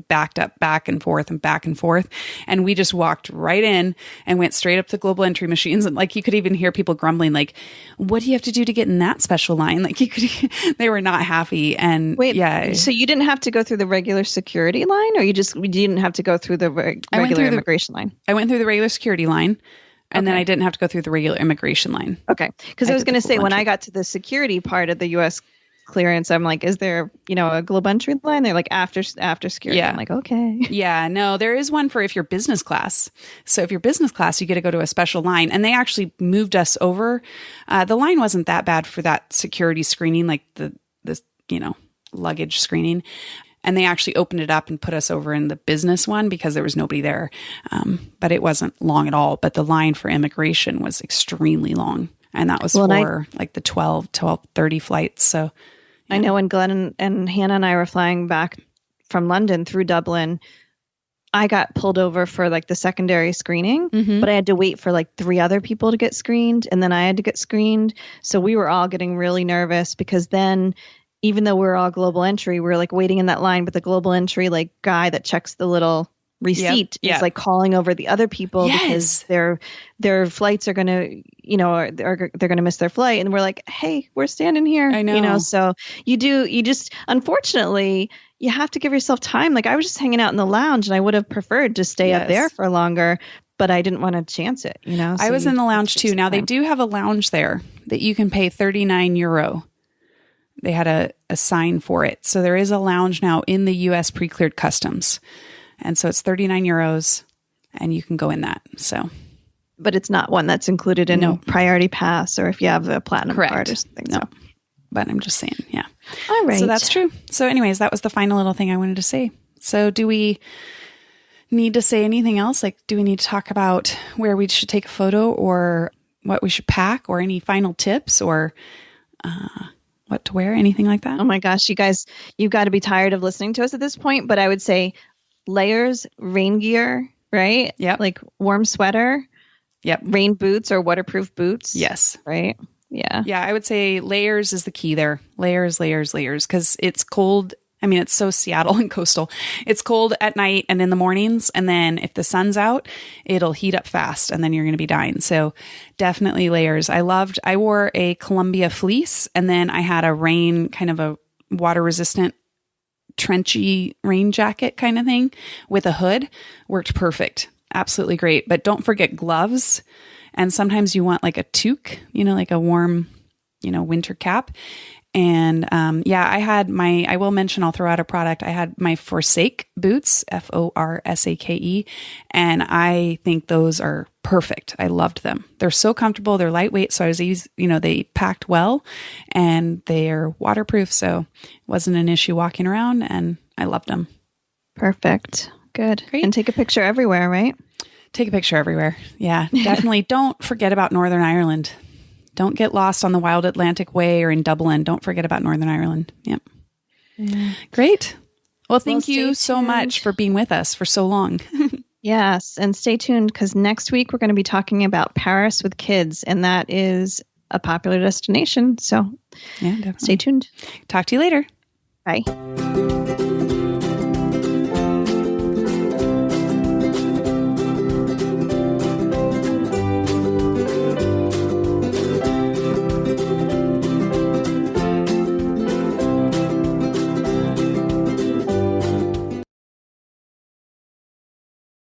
backed up back and forth and back and forth. And we just walked right in and went straight up to global entry machines. And like, you could even hear people grumbling, like, what do you have to do to get in that special line? Like they were not happy. And wait, yeah. So you didn't have to go through the regular security line or you didn't have to go through the regular immigration line? I went through the regular security line. And then I didn't have to go through the regular immigration line. Okay. Because I was going to say, when I got to the security part of the U.S. clearance, I'm like, is there, a global entry line? They're like, after security. Yeah. I'm like, okay. Yeah, no, there is one for if you're business class. So if you're business class, you get to go to a special line. And they actually moved us over. The line wasn't that bad for that security screening, like the luggage screening. And they actually opened it up and put us over in the business one because there was nobody there. But it wasn't long at all. But the line for immigration was extremely long. And that was for like the 12:30 flights. So yeah. I know when Glenn and Hannah and I were flying back from London through Dublin, I got pulled over for like the secondary screening, but I had to wait for like 3 other people to get screened. And then I had to get screened. So we were all getting really nervous because then even though we're all global entry, we're like waiting in that line, but the global entry like guy that checks the little receipt is like calling over the other people because their flights are going to, they're going to miss their flight. And we're like, hey, we're standing here. I know. So unfortunately, you have to give yourself time. Like I was just hanging out in the lounge and I would have preferred to stay up there for longer, but I didn't want to chance it, So I was in the lounge too. Now they do have a lounge there that you can pay €39. They had a sign for it. So there is a lounge now in the U.S. pre-cleared customs. And so it's €39 and you can go in that. So, but it's not one that's included in Priority Pass or if you have a platinum card or something. No, but I'm just saying, yeah. All right. So that's true. So anyways, that was the final little thing I wanted to say. So do we need to say anything else? Like, do we need to talk about where we should take a photo or what we should pack or any final tips or, what to wear, anything like that? Oh my gosh, you guys, you've got to be tired of listening to us at this point, but I would say layers, rain gear, right? Yep. Like warm sweater. Yep. Rain boots or waterproof boots. Yes. Right? Yeah. Yeah, I would say layers is the key there. Layers, because it's cold. I mean, it's so Seattle and coastal. It's cold at night and in the mornings. And then if the sun's out, it'll heat up fast and then you're going to be dying. So definitely layers. I wore a Columbia fleece and then I had kind of a water resistant, trenchy rain jacket kind of thing with a hood. Worked perfect. Absolutely great. But don't forget gloves. And sometimes you want like a toque, like a warm, winter cap. And I will mention, I'll throw out a product. I had my Forsake boots, Forsake. And I think those are perfect. I loved them. They're so comfortable. They're lightweight. So they packed well and they're waterproof. So it wasn't an issue walking around and I loved them. Perfect. Good. Great. And take a picture everywhere, right? Take a picture everywhere. Yeah, definitely. Don't forget about Northern Ireland. Don't get lost on the Wild Atlantic Way or in Dublin. Don't forget about Northern Ireland. Yep. Yeah. Great. Well, thank you so much for being with us for so long. Yes. And stay tuned because next week we're going to be talking about Paris with kids. And that is a popular destination. So yeah, definitely. Stay tuned. Talk to you later. Bye.